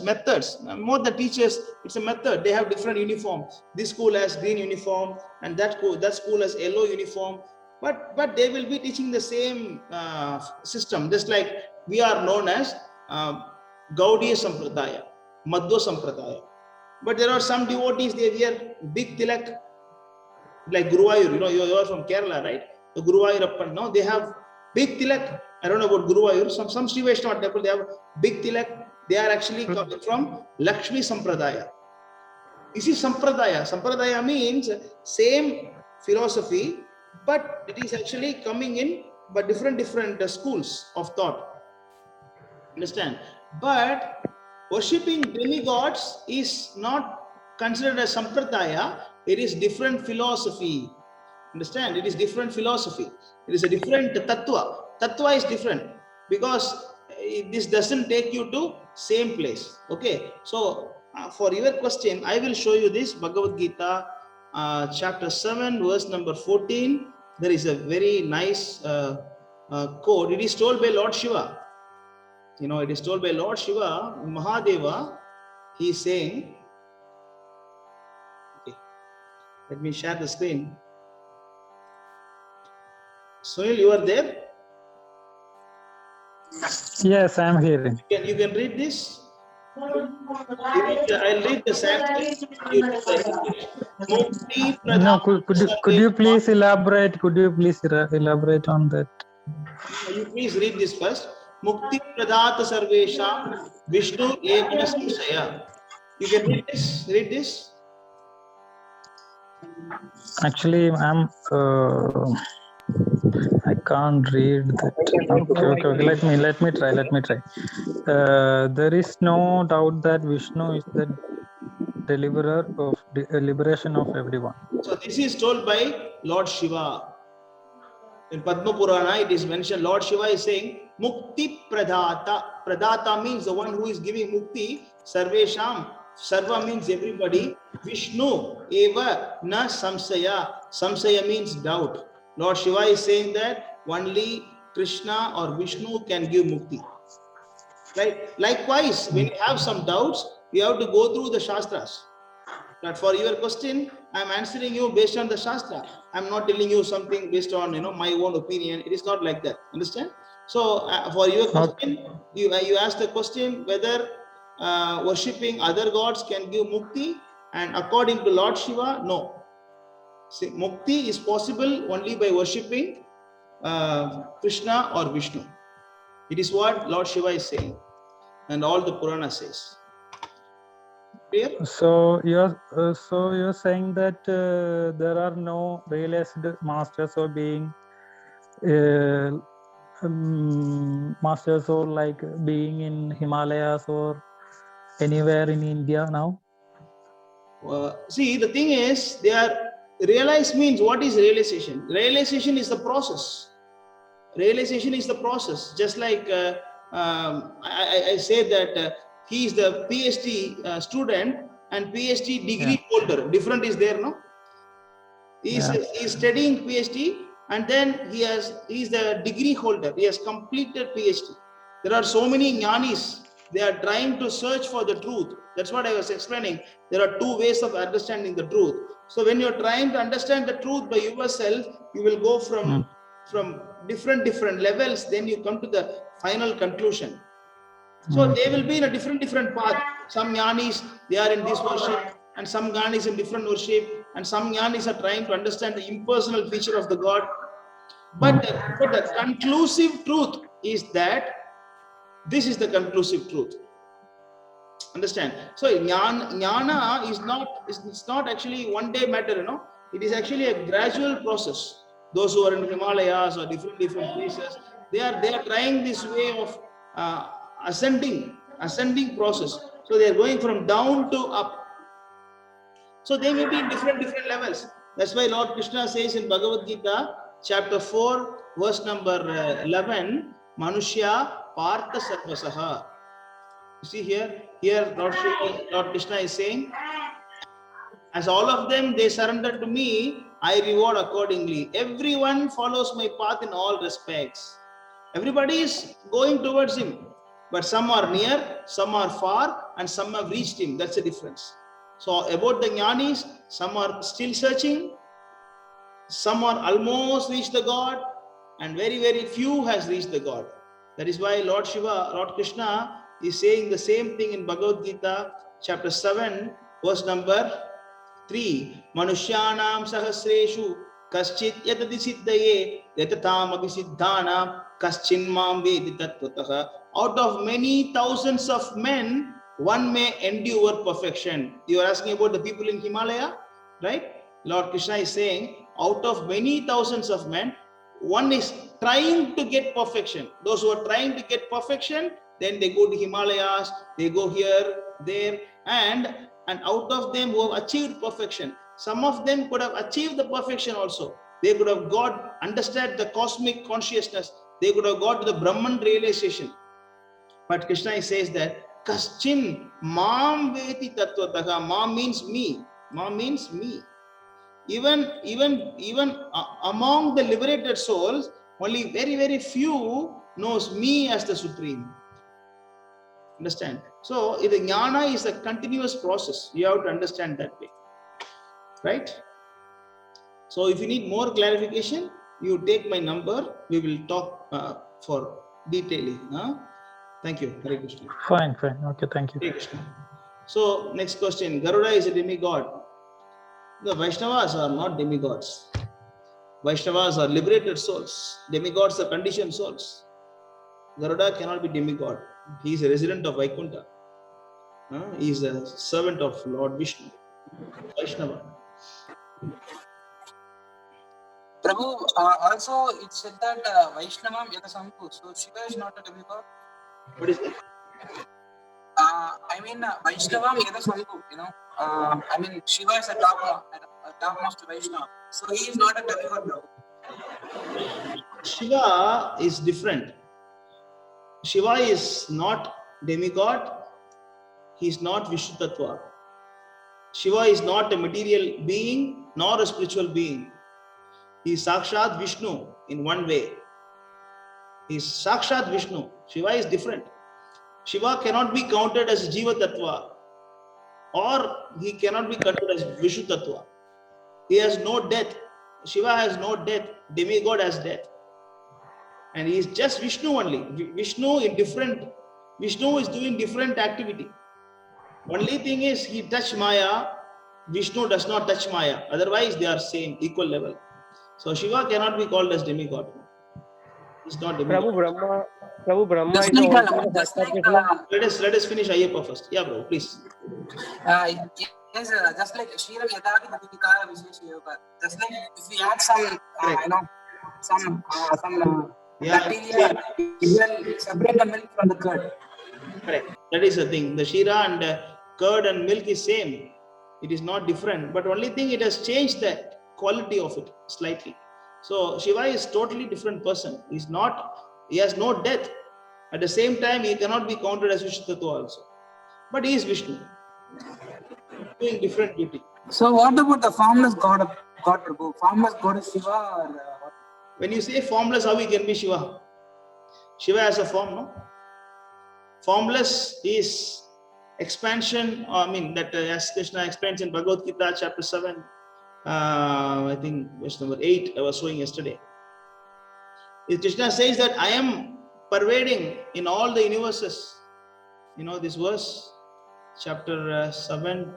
methods. More than teachers, it's a method. They have different uniform. This school has green uniform, and that school has yellow uniform. But they will be teaching the same system. Just like we are known as Gaudiya Sampradaya, Madhva Sampradaya. But there are some devotees, they wear big tilak, like Guruvayur. You are from Kerala, right? The Guruvayurappan, no, they have big tilak. I don't know about Guruvayur. Some Sri Vaishnava temple, they have big tilak. They are actually coming from Lakshmi Sampradaya. This is Sampradaya. Sampradaya means same philosophy, but it is actually coming in but different schools of thought. Understand? But worshipping demigods is not considered as Sampradaya. It is different philosophy. Understand? It is different philosophy. It is a different tattva. Tattva is different because this doesn't take you to same place. Okay. So for your question, I will show you this Bhagavad Gita chapter 7 verse number 14. There is a very nice quote. It is told by Lord Shiva. It is told by Lord Shiva, Mahadeva. He is saying, okay, let me share the screen. Sunil, you are there? Yes, I am here. You can read this. I'll read the Sanskrit. No, could you please elaborate? Could you please elaborate on that? You please read this first. Mukti pradata sarvesham Vishnu ekana samsaya. You can read this. Read this. Actually, I can't read that. Okay. Let me try. There is no doubt that Vishnu is the deliverer of the liberation of everyone. So this is told by Lord Shiva. In Padma Purana, it is mentioned, Lord Shiva is saying, Mukti Pradata. Pradata means the one who is giving Mukti. Sarvesham. Sarva means everybody. Vishnu. Eva na samsaya. Samsaya means doubt. Lord Shiva is saying that only Krishna or Vishnu can give Mukti. Right? Likewise, when you have some doubts, you have to go through the Shastras. But for your question, I'm answering you based on the Shastra. I'm not telling you something based on my own opinion. It is not like that. Understand? So for your question, you asked the question whether worshipping other gods can give mukti, and according to Lord Shiva, no. See, mukti is possible only by worshipping Krishna or Vishnu. It is what Lord Shiva is saying, and all the Purana says. Clear? So you're saying that there are no realized masters or being masters or like being in Himalayas or anywhere in India now? See, the thing is, they are realize means what is realization? Realization is the process. Realization is the process. Just like I say that he is the PhD student and PhD degree holder. Different is there, no? He is studying PhD and then he is the degree holder. He has completed PhD. There are so many jnanis. They are trying to search for the truth. That's what I was explaining. There are two ways of understanding the truth. So when you're trying to understand the truth by yourself, you will go from different levels. Then you come to the final conclusion. So they will be in a different path. Some jnanis, they are in this worship, and some jnanis in different worship, and some jnanis are trying to understand the impersonal feature of the God. But the conclusive truth is that this is the conclusive truth. Understand? So jnana is not actually one day matter, It is actually a gradual process. Those who are in Himalayas or different places, they are trying this way of ascending process. So they are going from down to up. So they may be in different levels. That's why Lord Krishna says in Bhagavad Gita, chapter 4, verse number 11, Manushya Partha Sarvasaha. You see here Lord Krishna is saying, as all of them, they surrender to me, I reward accordingly. Everyone follows my path in all respects. Everybody is going towards him. But some are near, some are far, and some have reached him. That's the difference. So about the jnanis, some are still searching, some are almost reached the God, and very few has reached the God. That is why Lord Krishna is saying the same thing in Bhagavad Gita, chapter 7, verse number 3. Manushyanam sahasreshu kaschit yatati siddhaye yatatam abhisiddhanam kaschin mam vedi tattvataha. Out of many thousands of men, one may endure perfection. You are asking about the people in Himalaya, right? Lord Krishna is saying, out of many thousands of men, one is trying to get perfection. Those who are trying to get perfection, then they go to Himalayas, they go here, there, and out of them who have achieved perfection, some of them could have achieved the perfection also. They could have understand the cosmic consciousness. They could have got to the Brahman realization. But Krishna says that Kaschin Mam Veti Tattvataha. Mam means me. Mam means me. Even among the liberated souls, only very few knows me as the Supreme. Understand? So the jnana is a continuous process. You have to understand that way. Right? So if you need more clarification, you take my number. We will talk for detailing. Thank you. Hare Krishna. Fine. Okay, thank you. Hare Krishna. So next question. Garuda is a demigod. The Vaishnavas are not demigods. Vaishnavas are liberated souls. Demigods are conditioned souls. Garuda cannot be demigod. He is a resident of Vaikuntha. He is a servant of Lord Vishnu. Vaishnava. Prabhu, also it said that Vaishnavam Yadasampu. So Shiva is not a demigod. What is that? I mean Vaishnavam Yadasampu. I mean Shiva is a topmost Vaishnava. So he is not a demigod, Prabhu. Shiva is different. Shiva is not demigod. He is not Vishnu Tattva. Shiva is not a material being nor a spiritual being. He is Sakshat Vishnu in one way. He is Sakshat Vishnu. Shiva is different. Shiva cannot be counted as Jiva Tattva or he cannot be considered as Vishnu Tattva. He has no death. Shiva has no death. Demigod has death. And he is just Vishnu only. Vishnu is doing different activity. Only thing is he touched Maya. Vishnu does not touch Maya. Otherwise they are same, equal level. So Shiva cannot be called as demigod. He's not demigod. Prabhu Brahma Just is like, also the just heart of like, Krishna. Let us finish Ayyappa first. Yeah, bro, please. yes, just like Shira Yadaki Dhamikara Vishesha Yoga. Just like if we add some, some Yeah. bacteria, it will separate the milk from the curd. Correct. That is the thing. The Shira and curd and milk is same. It is not different. But only thing, it has changed the quality of it slightly. So Shiva is totally different person. He has no death. At the same time, he cannot be counted as Vishnu Tattva also. But he is Vishnu, doing different duty. So what about the formless God Prabhu? Formless God is Shiva or what? When you say formless, how he can be Shiva? Shiva has a form, no? Formless is expansion, that as Krishna explains in Bhagavad Gita chapter 7, I think verse number 8, I was showing yesterday. Krishna says that I am pervading in all the universes. You know this verse, chapter 7,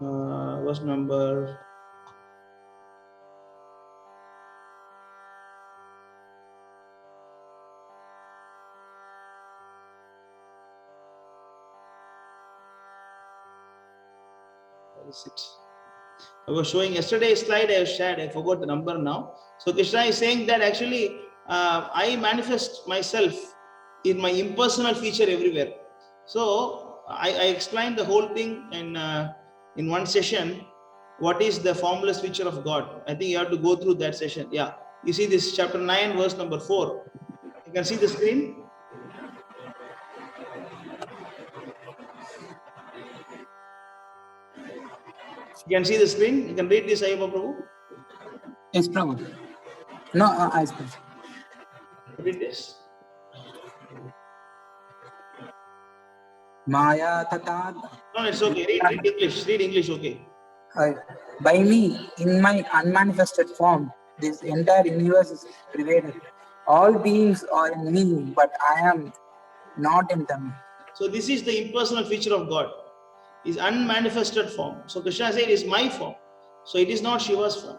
verse number 6. I was showing yesterday's slide I have shared. I forgot the number now. So Krishna is saying that actually I manifest myself in my impersonal feature everywhere. So I explained the whole thing in one session. What is the formless feature of God? I think you have to go through that session. Yeah, you see this chapter 9, verse number 4. You can see the screen. You can see the screen. You can read this, Ayyappa Prabhu. Yes, Prabhu. No, I speak. Read this. Maya Tata. No, it's okay. Read English. Read English, okay. By me, in my unmanifested form, this entire universe is pervaded. All beings are in me, but I am not in them. So this is the impersonal feature of God. His unmanifested form. So Krishna said it is my form. So it is not Shiva's form.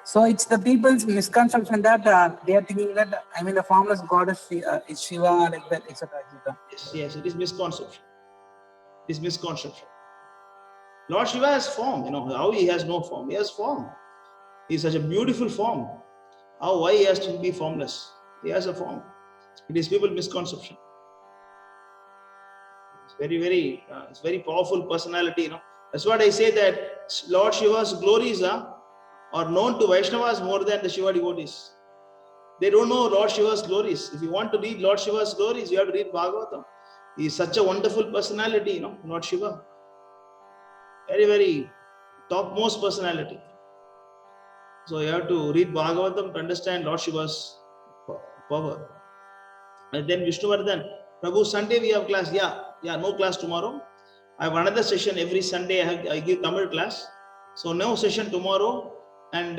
So it's the people's misconception that they are thinking that the formless God is Shiva, like that, etc. etc. Yes, it is misconception. It is misconception. Lord Shiva has form. How he has no form? He has form. He is such a beautiful form. Why he has to be formless? He has a form. It is people misconception. It's it's very powerful personality. That's what I say, that Lord Shiva's glories are known to Vaishnavas more than the Shiva devotees. They don't know Lord Shiva's glories. If you want to read Lord Shiva's glories, you have to read Bhagavatam. He is such a wonderful personality, Lord Shiva. Very, very topmost personality. So you have to read Bhagavatam to understand Lord Shiva's power. And then Vishnuvardhan, Prabhu, Sunday we have class. Yeah, no class tomorrow. I have another session every Sunday. I give Tamil class. So no session tomorrow. And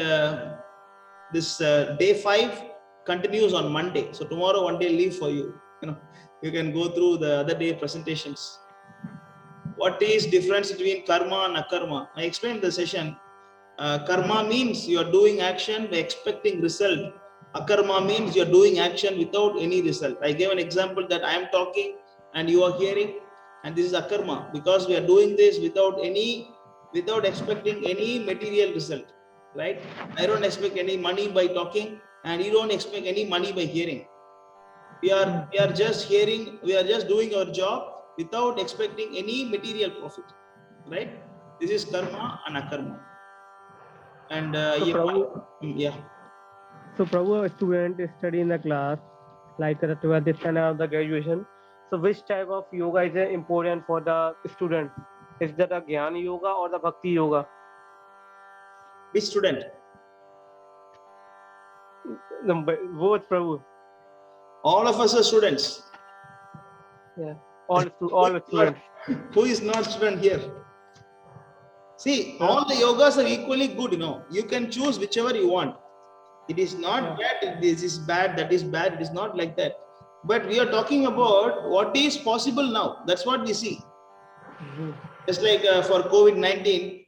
this day 5 continues on Monday. So tomorrow one day leave for you. You can go through the other day presentations. What is difference between karma and akarma? I explained the session. Karma means you are doing action by expecting result. Akarma means you are doing action without any result. I gave an example that I am talking and you are hearing, and this is akarma, because we are doing this without expecting any material result. Right? I don't expect any money by talking, and you don't expect any money by hearing. We are just hearing, we are just doing our job without expecting any material profit. Right? This is karma and akarma. And So Prabhu, a student is studying in the class, like the 12th standard of the graduation. So which type of yoga is important for the student? Is that a Jnana yoga or the Bhakti yoga? Which student? Both, Prabhu. All of us are students. Yeah, all students. Who is not student here? See, all the yogas are equally good, you know. You can choose whichever you want. It is not bad, this is bad, that is bad. It is not like that. But we are talking about what is possible now. That's what we see. Just like for COVID-19,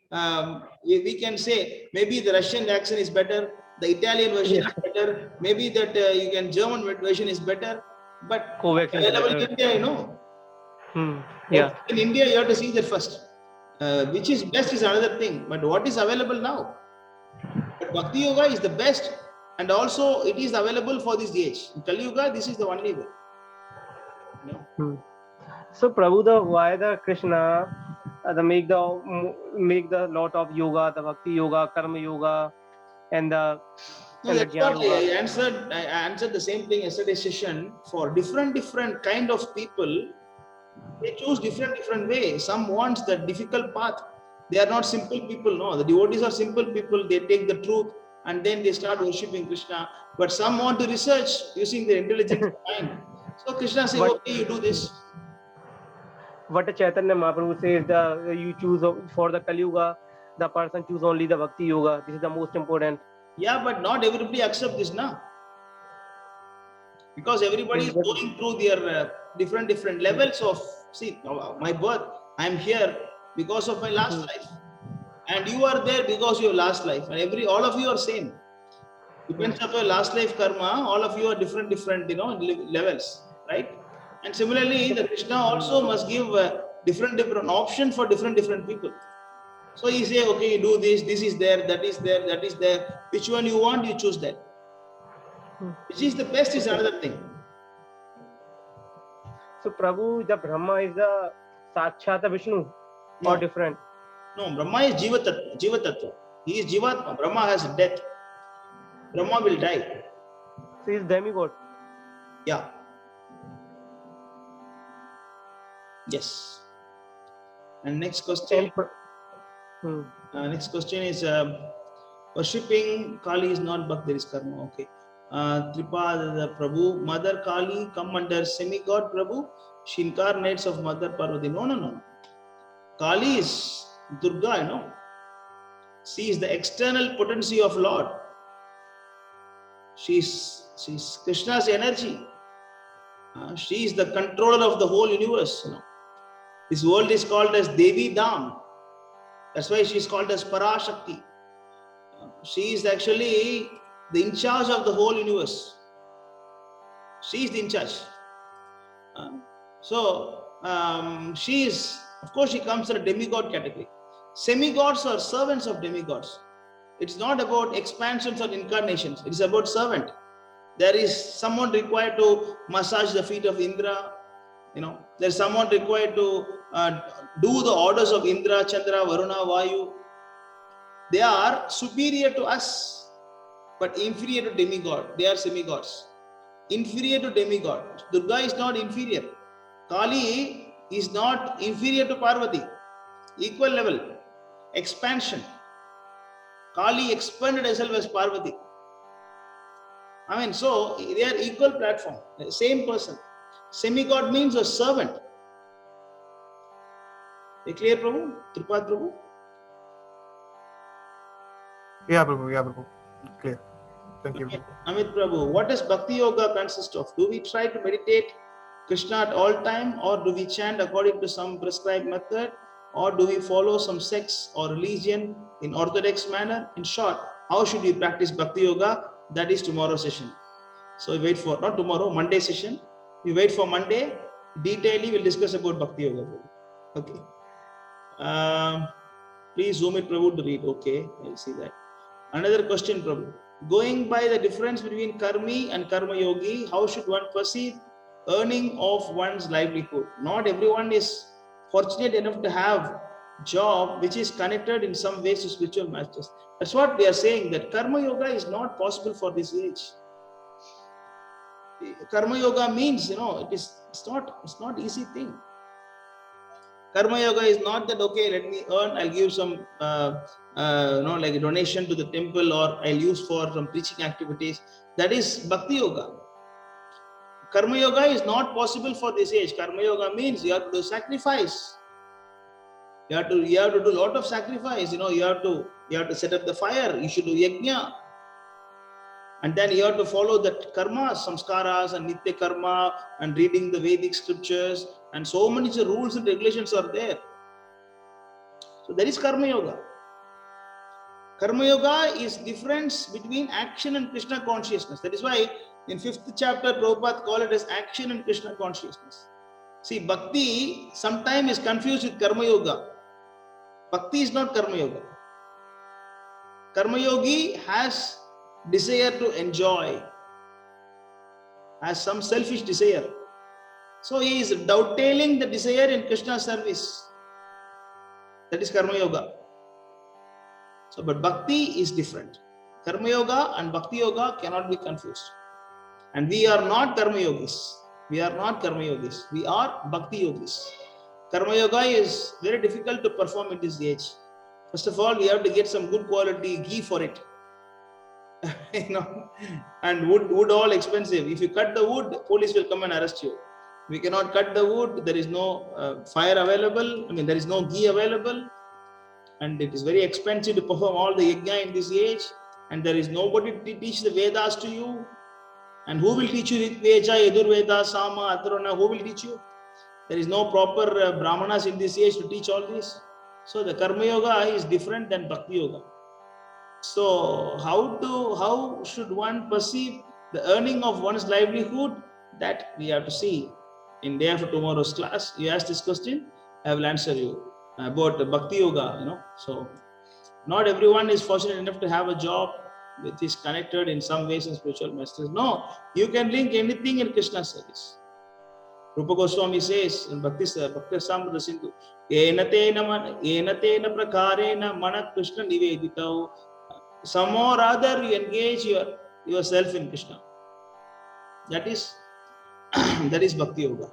we can say maybe the Russian vaccine is better, the Italian version is better, maybe that you can German version is better, but Covax is available better. in India, you know. Yeah. In India, you have to see that first. Which is best is another thing, but what is available now? But Bhakti Yoga is the best, and also it is available for this age. In Kali Yuga, this is the only way. You know? So Prabhu, why the Krishna make the lot of yoga, the Bhakti Yoga, Karma Yoga, and the No, and the that's what Jnana Yoga? I answered the same thing yesterday's session. For different kind of people, they choose different way. Some wants the difficult path. They are not simple people. No, the devotees are simple people. They take the truth and then they start worshipping Krishna. But some want to research using their intelligence mind. So Krishna says, okay, you do this. What Chaitanya Mahaprabhu says, you choose for the Kali Yuga, the person choose only the Bhakti Yoga. This is the most important. Yeah, but not everybody accept this now. Because everybody is going through their different levels of, see, my birth, I am here because of my last life. And you are there because of your last life. And all of you are same. Depends on your last life karma, all of you are different, you know, levels, right? And similarly, the Krishna also must give different option for different people. So he say, okay, you do this is there, that is there, that is there. Which one you want, you choose that. Which is the best is another thing. So Prabhu, the Brahma is the Sakshata Vishnu or different? No, Brahma is Jiva Tattva. He is Jivatma. Brahma has death. Brahma will die. So he is demigod. Yeah. Yes. And next question. Next question is worshipping Kali is not Bhakti, there is karma. Okay. Tripada Prabhu, Mother Kali come under semi-god Prabhu. She incarnates of Mother Parvati. No. Kali is Durga, you know. She is the external potency of Lord. She's Krishna's energy. She is the controller of the whole universe. You know. This world is called as Devi Dham. That's why she is called as Parashakti. She is actually the in charge of the whole universe. She is the in charge. She is, of course, she comes in a demigod category. Semi-gods are servants of demigods. It's not about expansions or incarnations. It is about servant. There is someone required to massage the feet of Indra. You know, there's someone required to do the orders of Indra, Chandra, Varuna, Vayu. They are superior to us, but inferior to demigod. They are semi-gods. Inferior to demigod. Durga is not inferior. Kali is not inferior to Parvati. Equal level. Expansion. Kali expanded herself as Parvati. I mean, so they are equal platform. Same person. Semi-god means a servant. Is it clear, Prabhu? Tripad Prabhu? Yeah, Prabhu. Clear. Thank you. Amit Prabhu, what does Bhakti Yoga consist of? Do we try to meditate Krishna at all time, or do we chant according to some prescribed method, or do we follow some sects or religion in orthodox manner? In short, how should we practice Bhakti Yoga? That is tomorrow's session. So we wait for, not tomorrow, Monday session. We wait for Monday. Detailedly, we'll discuss about Bhakti Yoga. Okay. Please zoom it, Prabhu, to read. Okay, I'll see that. Another question, Prabhu. Going by the difference between Karmi and Karma Yogi, how should one perceive earning of one's livelihood? Not everyone is fortunate enough to have job which is connected in some ways to spiritual masters. That's what we are saying, that Karma Yoga is not possible for this age. Karma Yoga means, you know, it's not easy thing. Karma Yoga is not that, okay, let me earn, I'll give some like a donation to the temple, or I'll use for some preaching activities. That is Bhakti Yoga. Karma Yoga is not possible for this age. Karma Yoga means you have to sacrifice. You have to do a lot of sacrifice. You have to set up the fire. You should do yajna. And then you have to follow that karma, samskaras and nitya karma, and reading the Vedic scriptures, and so many rules and regulations are there. So there is karma yoga. Karma yoga is difference between action and Krishna consciousness. That is why in 5th chapter, Prabhupada called it as action and Krishna consciousness. See, bhakti sometimes is confused with karma yoga. Bhakti is not karma yoga. Karma yogi has desire to enjoy, has some selfish desire. So he is dovetailing the desire in Krishna's service. That is karma yoga. So, but bhakti is different. Karma yoga and bhakti yoga cannot be confused. And we are not karma yogis. We are not karma yogis. We are bhakti yogis. Karma yoga is very difficult to perform in this age. First of all, we have to get some good quality ghee for it. And wood all expensive. If you cut the wood, police will come and arrest you. We cannot cut the wood. There is no fire available. There is no ghee available. And it is very expensive to perform all the yajna in this age. And there is nobody to teach the Vedas to you. And who will teach you Ritveja, Yajurveda, Sama, Atharvana? Who will teach you? There is no proper brahmanas in this age to teach all this. So the karma yoga is different than bhakti yoga. So how should one perceive the earning of one's livelihood? That we have to see in day after tomorrow's class. You asked this question, I will answer you about bhakti yoga. So not everyone is fortunate enough to have a job which is connected in some ways in spiritual masters. No, you can link anything in Krishna's service. Rupa Goswami says in Bhakti Samrata Sindhu, Enatena prakarena mana Krishna niveditau. Some or other you engage yourself in Krishna. That is bhakti yoga.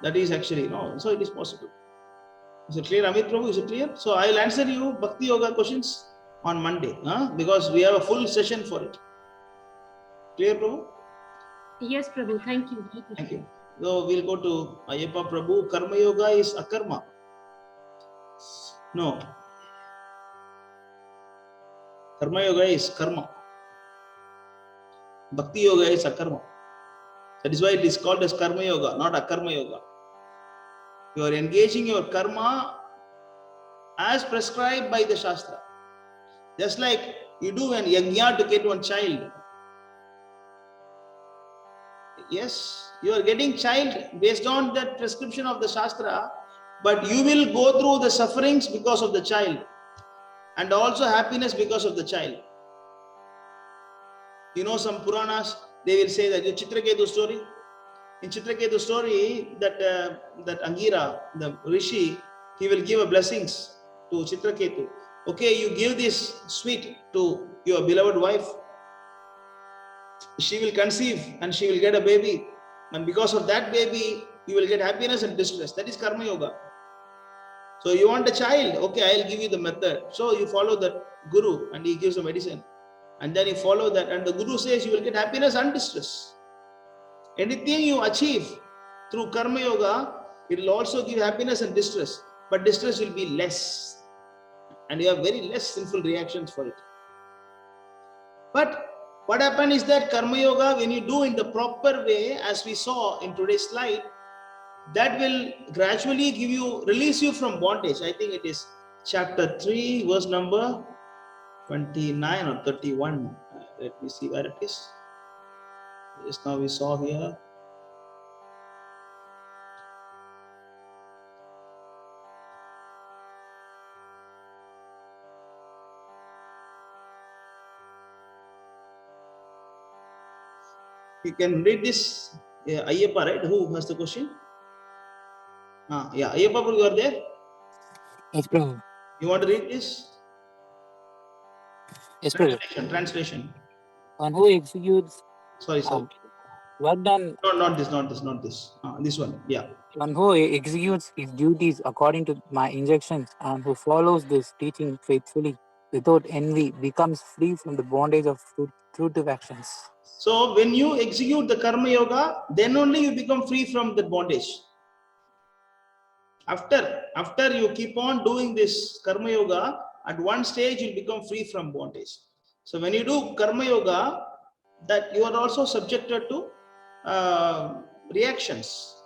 That is actually, so it is possible. Is it clear, Amit Prabhu? Is it clear? So I will answer you bhakti yoga questions on Monday, because we have a full session for it. Clear, Prabhu? Yes, Prabhu. Thank you. Thank you. So we'll go to Ayyappa Prabhu. Karma yoga is akarma. No. Karma yoga is karma. Bhakti yoga is akarma. That is why it is called as karma yoga, not akarma yoga. You are engaging your karma as prescribed by the Shastra. Just like you do an yajna to get one child. Yes, you are getting child based on that prescription of the Shastra, but you will go through the sufferings because of the child and also happiness because of the child. Some Puranas, they will say that the Chitraketu story. In Chitraketu story, that Angira, the Rishi, he will give a blessings to Chitraketu. Okay, you give this sweet to your beloved wife. She will conceive and she will get a baby. And because of that baby, you will get happiness and distress. That is karma yoga. So you want a child, okay, I'll give you the method. So you follow the guru and he gives a medicine. And then you follow that and the guru says you will get happiness and distress. Anything you achieve through karma yoga, it will also give happiness and distress. But distress will be less. And you have very less sinful reactions for it. But what happens is that karma yoga, when you do in the proper way, as we saw in today's slide, that will gradually release you from bondage. I think it is chapter 3, verse number 29 or 31. Let me see where it is. Just now we saw here. You can read this, Ayyappa, right? Who has the question? Yeah, Ayyappa, you are there? Yes, Prabhu. You want to read this? Yes, Prabhu. Translation. One who executes Sorry. work done. No, not this. This one. Yeah. One who executes his duties according to my injunctions and who follows this teaching faithfully without envy becomes free from the bondage of fruitive actions. So when you execute the karma yoga, then only you become free from the bondage. After you keep on doing this karma yoga, at one stage you'll become free from bondage. So when you do karma yoga, that you are also subjected to reactions.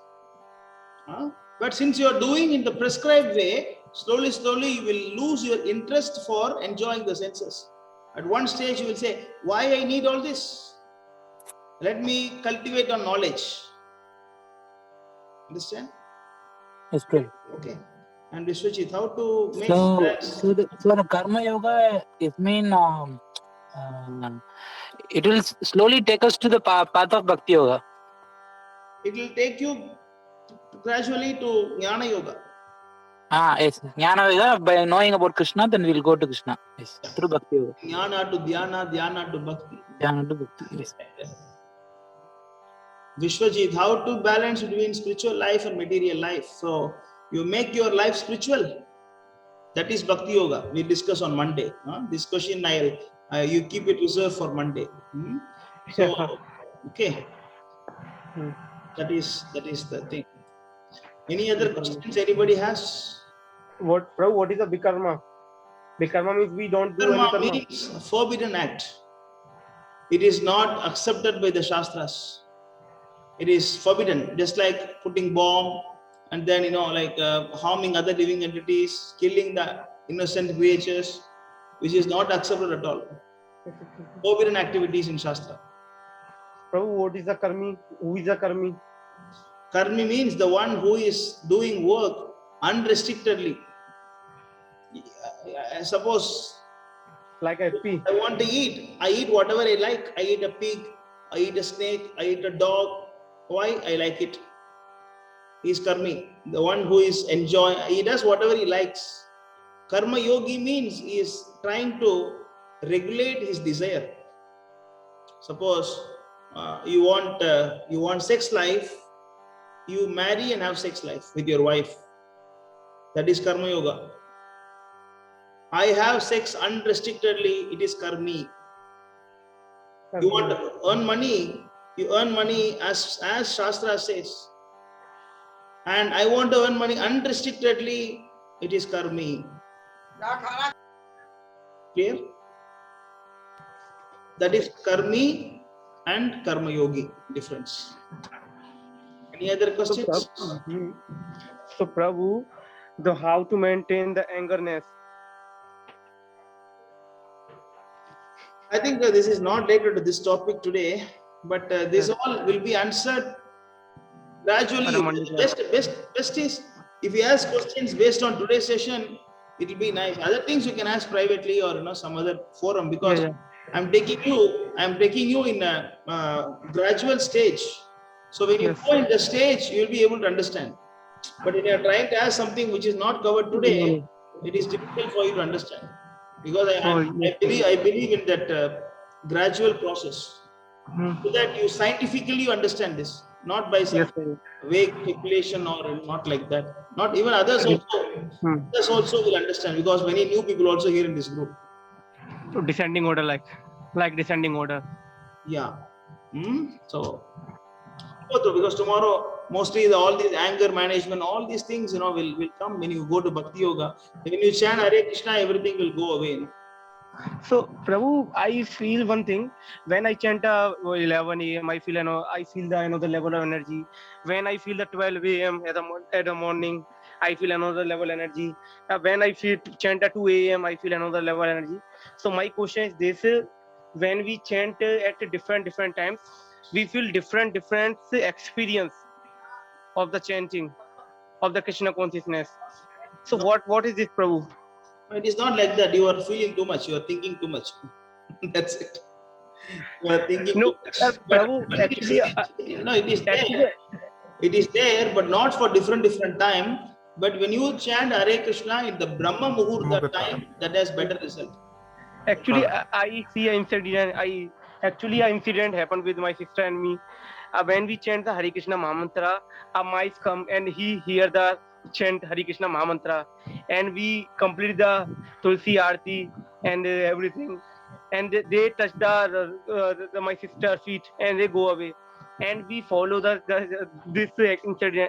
But since you are doing in the prescribed way, slowly you will lose your interest for enjoying the senses. At one stage you will say, why I need all this? Let me cultivate on knowledge. Understand? Yes, Prabhu. Okay. And Vishwajit, how to make So the karma yoga is it will slowly take us to the path of bhakti yoga. it will take you gradually to Jnana Yoga. Yes, Jnana yoga, by knowing about Krishna, then we'll go to Krishna. Yes, through bhakti yoga. Jnana to Dhyana, Dhyana to Bhakti. Jnana to bhakti. Yes. Vishwajit, how to balance between spiritual life and material life? So you make your life spiritual. That is Bhakti Yoga. We discuss on Monday. This question you keep it reserved for Monday. So okay, that is the thing. Any other questions anybody has? What is a Vikarma? Vikarma means we don't do any Karma karma. means a forbidden act. It is not accepted by the Shastras. It is forbidden, just like putting bomb and then harming other living entities, killing the innocent creatures, which is not accepted at all. Forbidden activities in Shastra. Prabhu, what is the karmi? Who is the karmi? Karmi means the one who is doing work unrestrictedly. Suppose Like FP. I want to eat. I eat whatever I like. I eat a pig. I eat a snake. I eat a dog. Why? I like it. He is karmi. The one who is enjoying. He does whatever he likes. Karma yogi means he is trying to regulate his desire. Suppose you want sex life. You marry and have sex life with your wife. That is karma yoga. I have sex unrestrictedly, it is karmi. You want to earn money, you earn money as Shastra says. And I want to earn money unrestrictedly, it is karmi. Clear? That is karmi and karma yogi difference. Any other questions? So Prabhu, how to maintain the angerness? I think this is not related to this topic today, but this all will be answered gradually. Best is if you ask questions based on today's session, it will be nice. Other things you can ask privately or some other forum, because I'm taking you in a gradual stage. So when you go in the stage, you will be able to understand. But if you are trying to ask something which is not covered today, it is difficult for you to understand. Because I believe in that gradual process, so that you scientifically understand this, not by some vague speculation or not like that. Not even others also will understand, because many new people also here in this group. So descending order, like descending order. Yeah. So go through, because tomorrow mostly all these anger management, all these things will come when you go to Bhakti Yoga. When you chant Hare Krishna, everything will go away. So Prabhu, I feel one thing when I chant 11 a.m. I feel the another level of energy. When I feel the 12 a.m. at the morning, I feel another level of energy. When I chant at 2 a.m. I feel another level of energy. So my question is this: when we chant at different times, we feel different experience of the chanting of the Krishna consciousness. So what is this, Prabhu? It is not like that. You are feeling too much. You are thinking too much. That's it. You are thinking too much. Prabhu, actually, it is there. It is there, but not for different time. But when you chant Hare Krishna in the Brahma Muhurta time, that has better result. Actually, I see an incident. An incident happened with my sister and me. When we chant the Hare Krishna Mahamantra, a mice come and he hear the chant Hare Krishna Mahamantra, and we complete the Tulsi Aarti and everything, and they touch my sister's feet and they go away, and we follow this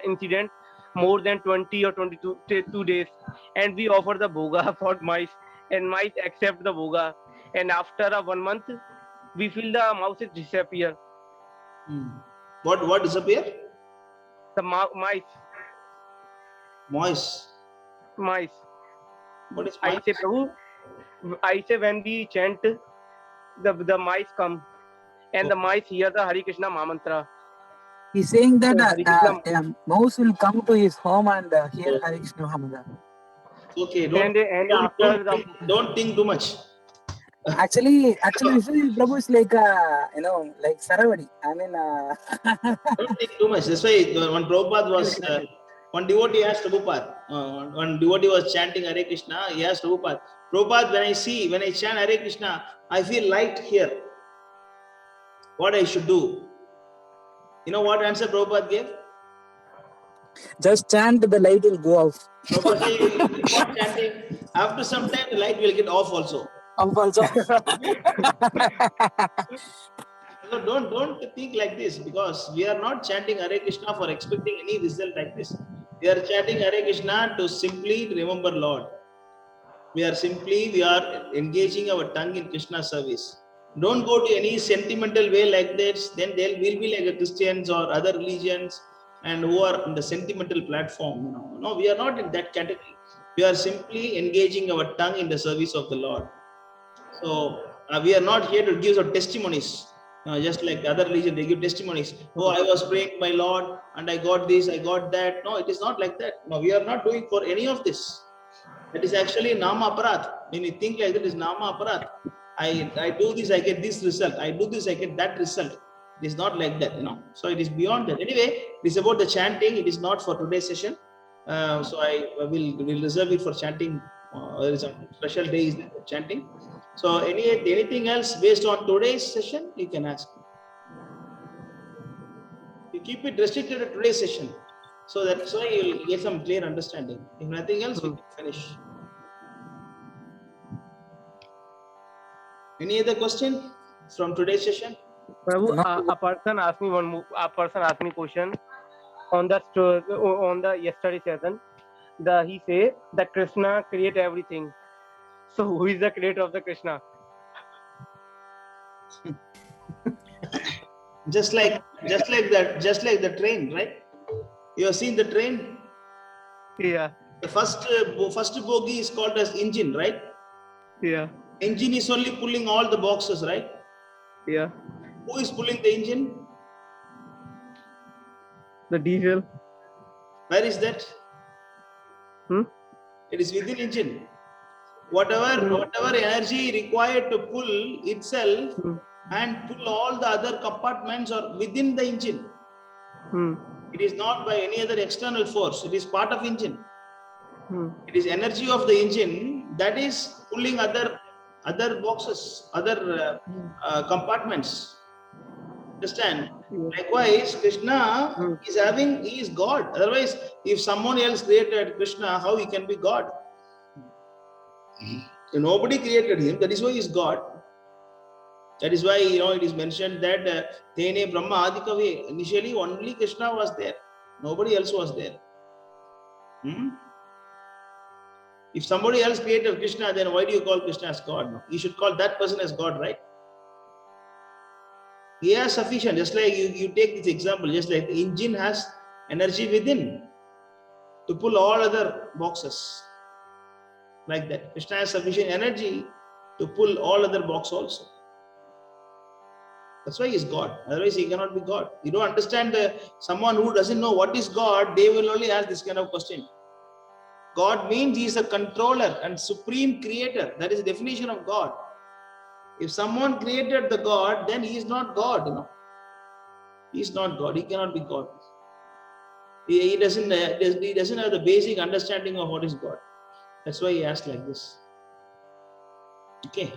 incident. more than 20 or 22 days, and we offer the bhoga for mice, and mice accept the bhoga, and after 1 month, we feel the mouse is disappear. What disappear? The mice. Moist. What is I moist? say, Prabhu, I say when we chant, the mice come, and the mice hear the Hare Krishna Mahamantra. He's saying that Hare Krishna. mouse will come to his home and hear Hare Krishna Mahamantra. Okay, don't think too much. Actually, Prabhu is like like Saravadi. I mean, don't think too much. That's why when Prabhupada was one devotee asked Prabhupada, one devotee was chanting Hare Krishna, he asked Prabhupada, when I chant Hare Krishna, I feel light here. What I should do? You know what answer Prabhupada gave? Just chant, the light will go off. Prabhupada said, you keep on chanting. After some time, the light will get off also. So don't think like this, because we are not chanting Hare Krishna for expecting any result like this. We are chanting Hare Krishna to simply remember Lord. We are engaging our tongue in Krishna service. Don't go to any sentimental way like this. Then there will be like a Christians or other religions and who are on the sentimental platform. No, we are not in that category. We are simply engaging our tongue in the service of the Lord. So we are not here to give some testimonies. Just like other religion, they give testimonies. Oh, I was praying to my Lord and I got this, I got that. No, it is not like that. No, we are not doing for any of this. That is actually Nama Aparat. When you think like that, is Nama Aparat. I do this, I get this result. I do this, I get that result. It is not like that, So it is beyond that. Anyway, it is about the chanting. It is not for today's session. So I will reserve it for chanting. There is a special day for chanting. So anything else based on today's session, you can ask. You keep it restricted to today's session. So that's why you will get some clear understanding. If nothing else, we can finish. Any other question from today's session? Prabhu, a person asked me question on the yesterday session. He say that Krishna create everything. So who is the creator of the Krishna? just like the train, right? You have seen the train? Yeah. The first bogie is called as engine, right? Yeah. Engine is only pulling all the boxes, right? Yeah. Who is pulling the engine? The diesel. Where is that? It is within engine. Whatever energy required to pull itself and pull all the other compartments are within the engine. It is not by any other external force. It is part of engine. It is energy of the engine that is pulling other boxes, other compartments. Understand? Likewise, Krishna he is God. Otherwise, if someone else created Krishna, how he can be God? Nobody created him. That is why he is God. That is why it is mentioned that Tene Brahma Adikave. Initially, only Krishna was there. Nobody else was there. If somebody else created Krishna, then why do you call Krishna as God? No? You should call that person as God, right? He has sufficient. Just like you take this example, just like the engine has energy within to pull all other boxes. Like that. Krishna has sufficient energy to pull all other boxes also. That's why he is God. Otherwise, he cannot be God. You don't understand someone who doesn't know what is God, they will only ask this kind of question. God means he is a controller and supreme creator. That is the definition of God. If someone created the God, then he is not God. He is not God. He cannot be God. He doesn't have the basic understanding of what is God. That's why he asked like this. Okay.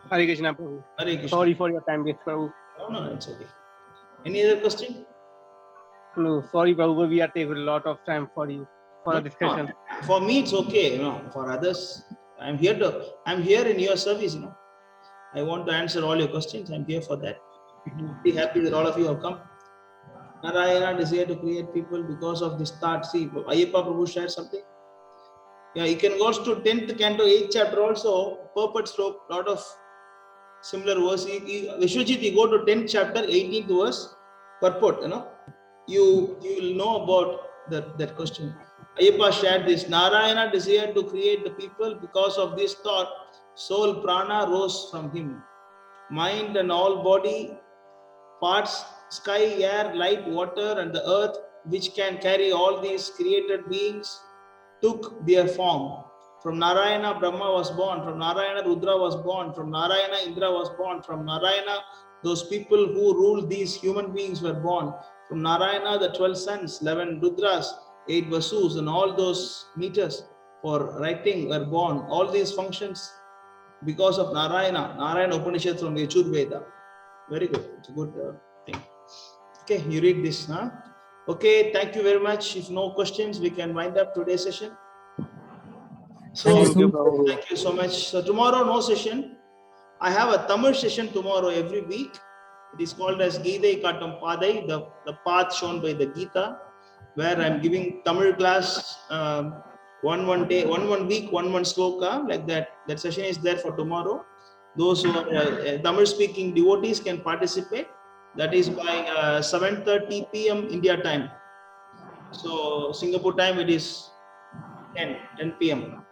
Hare Krishna, Prabhu. Hare Krishna. Sorry for your time waste, Prabhu. No, it's okay. Any other question? No, sorry, Prabhu. We are taking a lot of time for you for a discussion. No, for me, it's okay. For others, I'm here in your service. I want to answer all your questions. I'm here for that. Be happy that all of you have come. Narayana desired to create people because of this thought. See, Ayyappa Prabhu shared something. Yeah, you can go to 10th canto, 8th chapter also, purport slope, lot of similar verse. Vishwajit, you go to 10th chapter, 18th verse, purport, you will know about that question. Ayyappa shared this. Narayana desired to create the people because of this thought. Soul prana rose from him. Mind and all body parts, sky, air, light, water, and the earth, which can carry all these created beings, took their form. From Narayana, Brahma was born. From Narayana, Rudra was born. From Narayana, Indra was born. From Narayana, those people who rule these human beings were born. From Narayana, the 12 sons, 11 Rudras, 8 Vasus, and all those meters for writing were born. All these functions because of Narayana. Narayana Upanishad from Yajur Veda. Very good. It's a good thing. Okay, you read this, huh? Okay, thank you very much. If no questions, we can wind up today's session. So, thank you so much. So tomorrow, no session. I have a Tamil session tomorrow every week. It is called as Geethai Kattam Padai, the path shown by the Gita, where I'm giving Tamil class one day, one week, one sloka, like that. That session is there for tomorrow. Those who are Tamil speaking devotees can participate. That is by 7:30 p.m. India time. So Singapore time it is 10 p.m.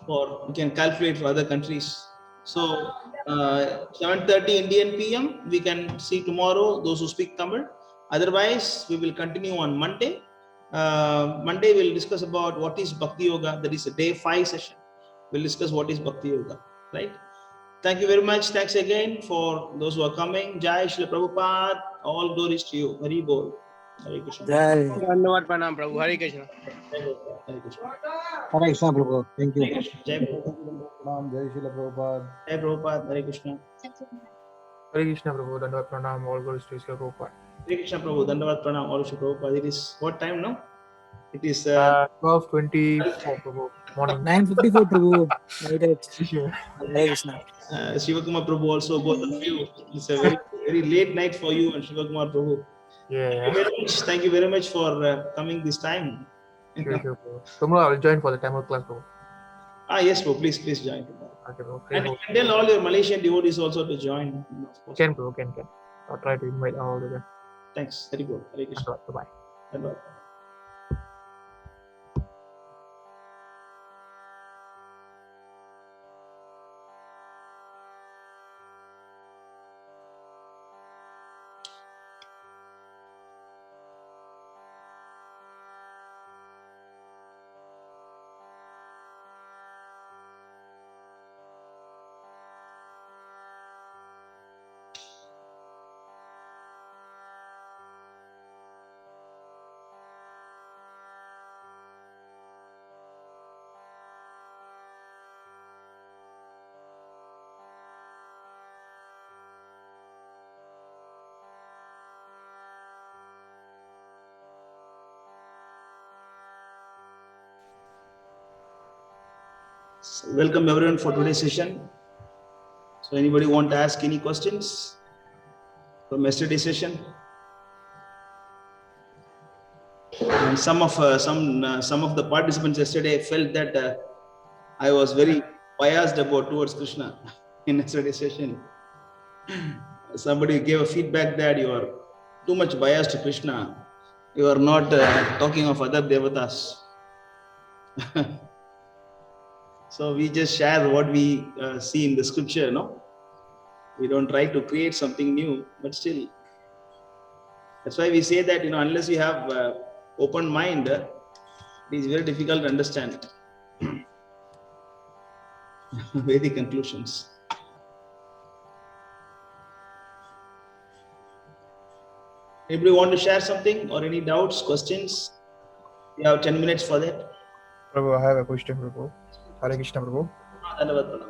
or you can calculate for other countries. So 7:30 Indian PM, we can see tomorrow those who speak Tamil. Otherwise, we will continue on Monday. Monday we'll discuss about what is Bhakti Yoga. That is a day 5 session. We'll discuss what is Bhakti Yoga, right? Thank you very much. Thanks again for those who are coming. Jai Shri Prabhupada. All glories to you. Hari Bol. Hare Krishna. धन्यवाद प्रणाम प्रभु हरे Krishna Hare Krishna. Hare Krishna, Prabhu. Thank you. Hare Krishna. Jai Prabhupada. Jai Srila Prabhupada. Jai Prabhupada. Hare Krishna. Hare Krishna, Prabhu. Dandavad Pranam. All glories to Srila Prabhupada. Hare Krishna Prabhu. Dandavad Pranam. All Shri Prabhupada. It is what time now? It is 12:24, Prabhu. Morning. 9:54, Prabhu. Hare Krishna. Shivakumar Prabhu also, both of you. It's a very, very late night for you and Shivakumar Prabhu. Yeah. Thank you very much for coming this time. Sure, Prabhu. Tomorrow I will join for the Tamil class, Prabhu. Yes, Prabhu. Please join. Okay, Prabhu. And you can tell all your Malaysian devotees also to join. Can, Prabhu. Can. I'll try to invite all of them. Thanks. Very good. Hare Krishna. Bye-bye. Bye-bye. So welcome everyone for today's session. So anybody want to ask any questions from yesterday's session? And some of the participants yesterday felt that I was very biased towards Krishna in yesterday's session. Somebody gave a feedback that you are too much biased to Krishna. You are not talking of other devatas. So we just share what we see in the scripture, no? We don't try to create something new, but still. That's why we say that, unless you have open mind, it is very difficult to understand Vedic conclusions. Anybody want to share something or any doubts, questions? We have 10 minutes for that. Prabhu, I have a question, Prabhu. Hare Krishna, Prabhu.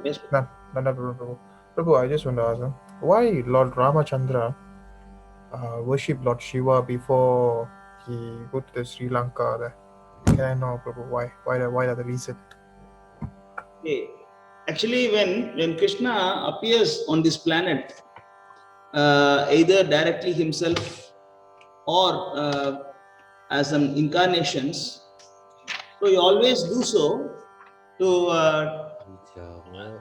Yes. Prabhu. Prabhu, I just want to ask, why Lord Ramachandra worship Lord Shiva before he go to the Sri Lanka? Can I know, Prabhu, why? Why are the reason? Okay. Actually, when Krishna appears on this planet, either directly himself or as an incarnations. So he always do so to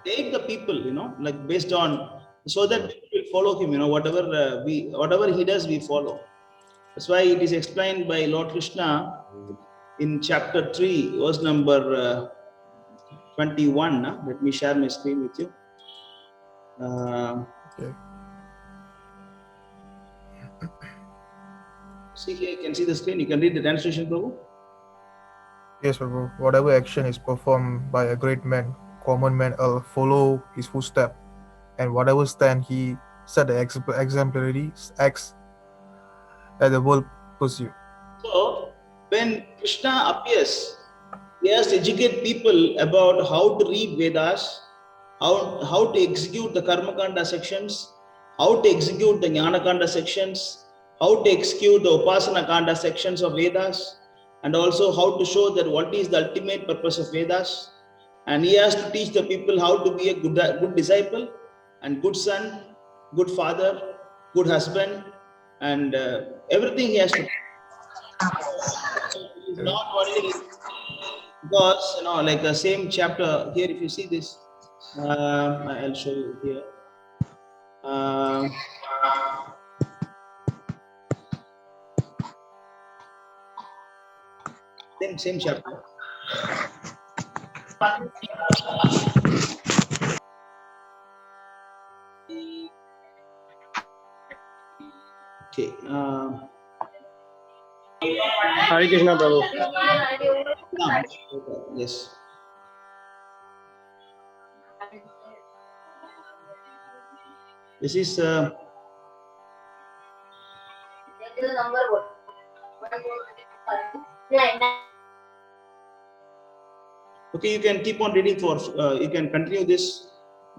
take the people, like based on, so that people will follow him, whatever he does, we follow. That's why it is explained by Lord Krishna in chapter 3, verse number 21. Let me share my screen with you. Okay. See here, you can see the screen. You can read the translation, Prabhu. Yes, Prabhu. Whatever action is performed by a great man, common man will follow his footstep, and whatever stand he set the exemplary acts that the world pursue. So when Krishna appears, he has to educate people about how to read Vedas, how to execute the Karmakanda sections, how to execute the Jnanakanda sections, how to execute the Upasana Kanda sections of Vedas, and also how to show that what is the ultimate purpose of Vedas. And he has to teach the people how to be a good disciple and good son, good father, good husband, and everything he has to. It's not only because, like the same chapter here, if you see this, I'll show you here. Same chapter. Okay. Hare Krishna, Prabhu. Yes. This is okay. You can keep on reading for. You can continue this.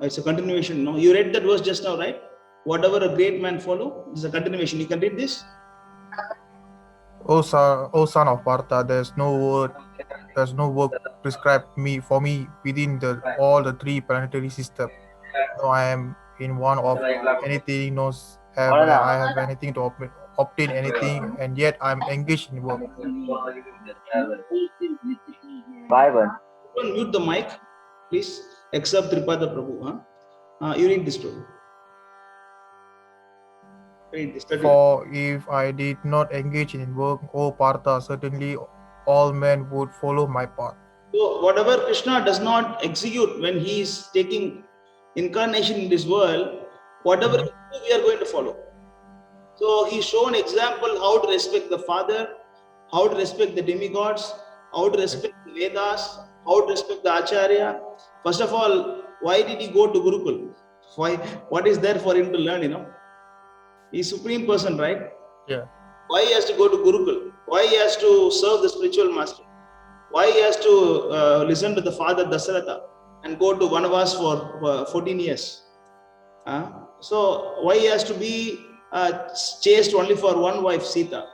It's a continuation. No, you read that verse just now, right? Whatever a great man follow, this is a continuation. You can read this. O son of Partha, there's no work prescribed for me within all the three planetary systems. No, I am in one of anything, nor I have anything to obtain anything, and yet I'm engaged in work. Mute the mic, please. Except Tripada Prabhu. You read this, Prabhu. Read this. For if I did not engage in work, O Partha, certainly all men would follow my path. So whatever Krishna does not execute when he is taking incarnation in this world, whatever we are going to follow. So he's shown example how to respect the father, how to respect the demigods, how to respect the Vedas, how to respect the Acharya. First of all, why did he go to Gurukul? Why? What is there for him to learn? He's supreme person, right? Yeah. Why he has to go to Gurukul? Why he has to serve the spiritual master? Why he has to listen to the father Dasaratha and go to Vanavas for 14 years? So why he has to be chaste only for one wife, Sita?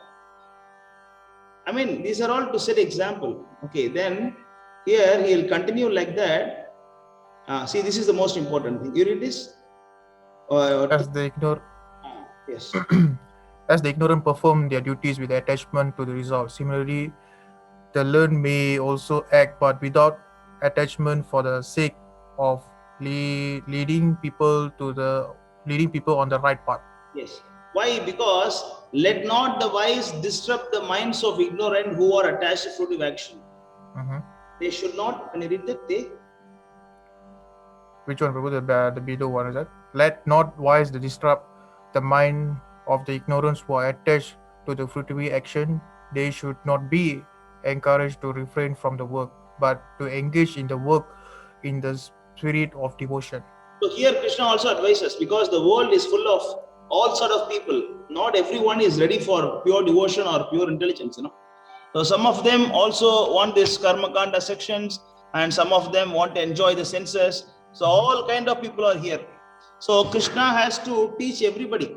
I mean, these are all to set example. Okay, then here he will continue like that. See, this is the most important thing. You read this? As the ignorant. Yes. As the ignorant perform their duties with attachment to the result. Similarly, the learned may also act, but without attachment, for the sake of leading people on the right path. Yes. Why? Because let not the wise disrupt the minds of ignorant who are attached to fruitive action. They should not. Can you read that? Which one, Prabhu? The below one is that? Let not wise disrupt the mind of the ignorance who are attached to the fruitive action. They should not be encouraged to refrain from the work, but to engage in the work in the spirit of devotion. So here Krishna also advises, because the world is full of all sort of people. Not everyone is ready for pure devotion or pure intelligence. So some of them also want this Karmakanda sections, and some of them want to enjoy the senses. So all kind of people are here. So Krishna has to teach everybody.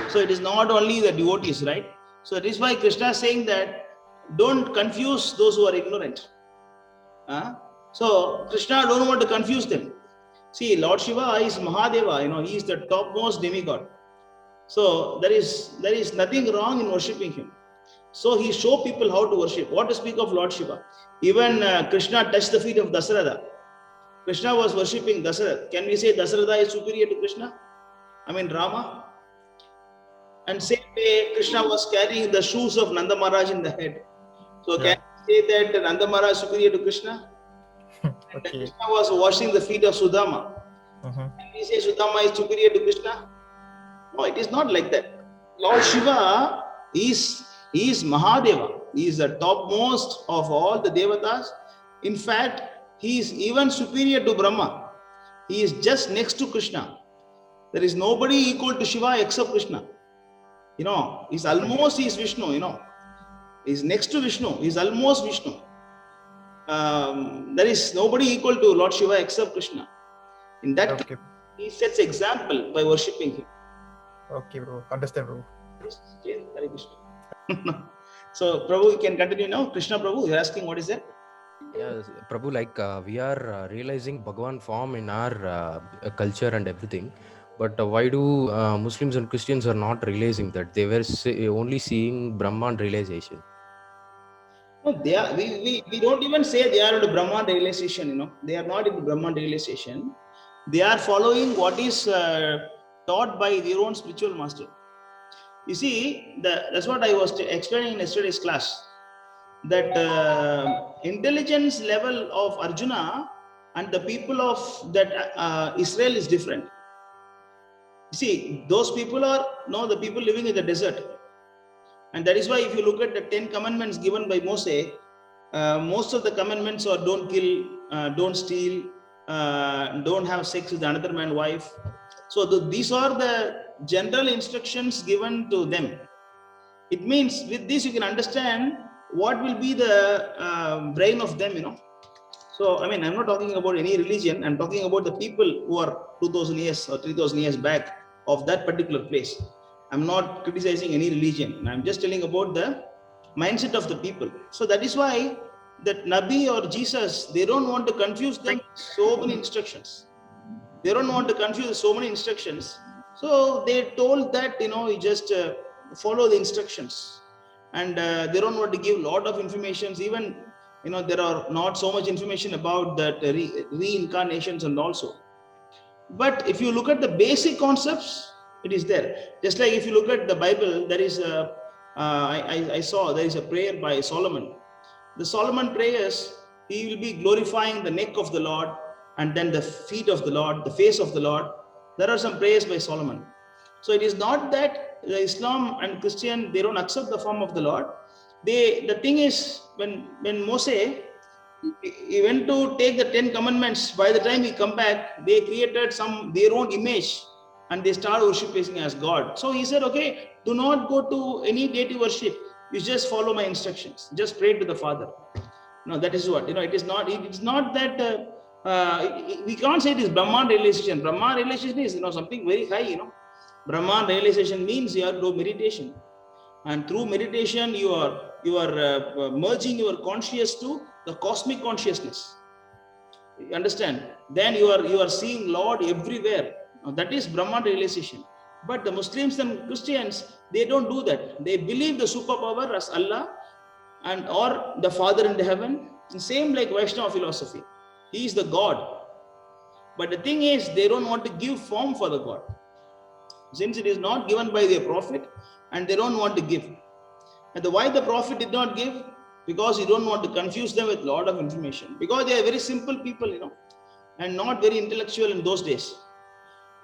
So it is not only the devotees, right? So it is why Krishna is saying that don't confuse those who are ignorant. So Krishna don't want to confuse them. See, Lord Shiva is Mahadeva, he is the topmost demigod. So there is nothing wrong in worshipping him. So he showed people how to worship. What to speak of Lord Shiva? Even Krishna touched the feet of Dasaratha. Krishna was worshipping Dasaratha. Can we say Dasaratha is superior to Krishna? I mean Rama. And same way Krishna was carrying the shoes of Nanda Maharaj in the head. So Yeah. can we say that Nanda Maharaj is superior to Krishna? Okay. Krishna was washing the feet of Sudama. Mhm. Can we say Sudama is superior to Krishna? No, it is not like that. Lord Shiva is Mahadeva. He is the topmost of all the Devatas. In fact, he is even superior to Brahma. He is just next to Krishna. There is nobody equal to Shiva except Krishna. He's almost Vishnu, He's next to Vishnu. He's almost Vishnu. There is nobody equal to Lord Shiva except Krishna. In that Okay. case, he sets example by worshipping him. Okay, bro. Understand, bro. Hare Krishna. So, Prabhu, you can continue now. Krishna Prabhu, you're asking what is that? Yes, Prabhu, like we are realizing Bhagwan form in our culture and everything, but why do Muslims and Christians are not realizing that? They were only seeing Brahman realization. No, they are. We don't even say they are into Brahman realization. They are not into Brahman realization. They are following what is taught by their own spiritual master. You see, that's what I was explaining in yesterday's class. That intelligence level of Arjuna and the people of that Israel is different. You see, those people are the people living in the desert, and that is why if you look at the 10 commandments given by Moses, most of the commandments are don't kill, don't steal, don't have sex with another man's wife. So these are the general instructions given to them. It means with this you can understand what will be the brain of them. So I mean, I'm not talking about any religion. I'm talking about the people who are 2000 years or 3000 years back of that particular place. I'm not criticizing any religion. I'm just telling about the mindset of the people. So that is why that Nabi or Jesus, they don't want to confuse them with so many instructions. They don't want to confuse so many instructions. So they told that, you just follow the instructions. And they don't want to give a lot of information. Even, there are not so much information about that reincarnations and also. But if you look at the basic concepts, it is there. Just like if you look at the Bible, there is I saw there is a prayer by Solomon. The Solomon prayers, he will be glorifying the neck of the Lord and then the feet of the Lord, the face of the Lord. There are some prayers by Solomon. So it is not that the Islam and Christian, they don't accept the form of the Lord. The thing is, when Moses, he went to take the 10 commandments, by the time he come back, they created their own image and they start worshiping as God. So he said, okay, do not go to any deity worship. You just follow my instructions. Just pray to the Father. That is what, it is not that we can't say it is Brahman realization. Brahman realization is, something very high, Brahman realization means you have to do meditation. And through meditation, you are merging your consciousness to the cosmic consciousness. You understand? Then you are seeing Lord everywhere. Now, that is Brahman realization. But the Muslims and Christians, they don't do that. They believe the superpower as Allah and or the Father in the heaven. Same like Vaishnava philosophy. He is the God. But the thing is, they don't want to give form for the God. Since it is not given by their prophet, and they don't want to give. And why the prophet did not give? Because he don't want to confuse them with a lot of information. Because they are very simple people, and not very intellectual in those days.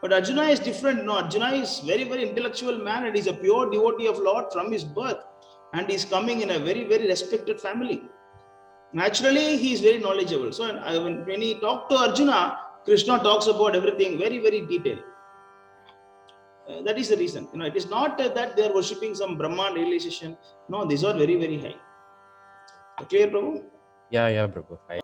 But Arjuna is different. No, Arjuna is very, very intellectual man, and he's a pure devotee of Lord from his birth. And he's coming in a very, very respected family. Naturally, he is very knowledgeable. So when he talked to Arjuna, Krishna talks about everything very, very detailed. That is the reason. It is not that they are worshipping some Brahman realization. No, these are very, very high. Clear, Prabhu? Yeah, Prabhu.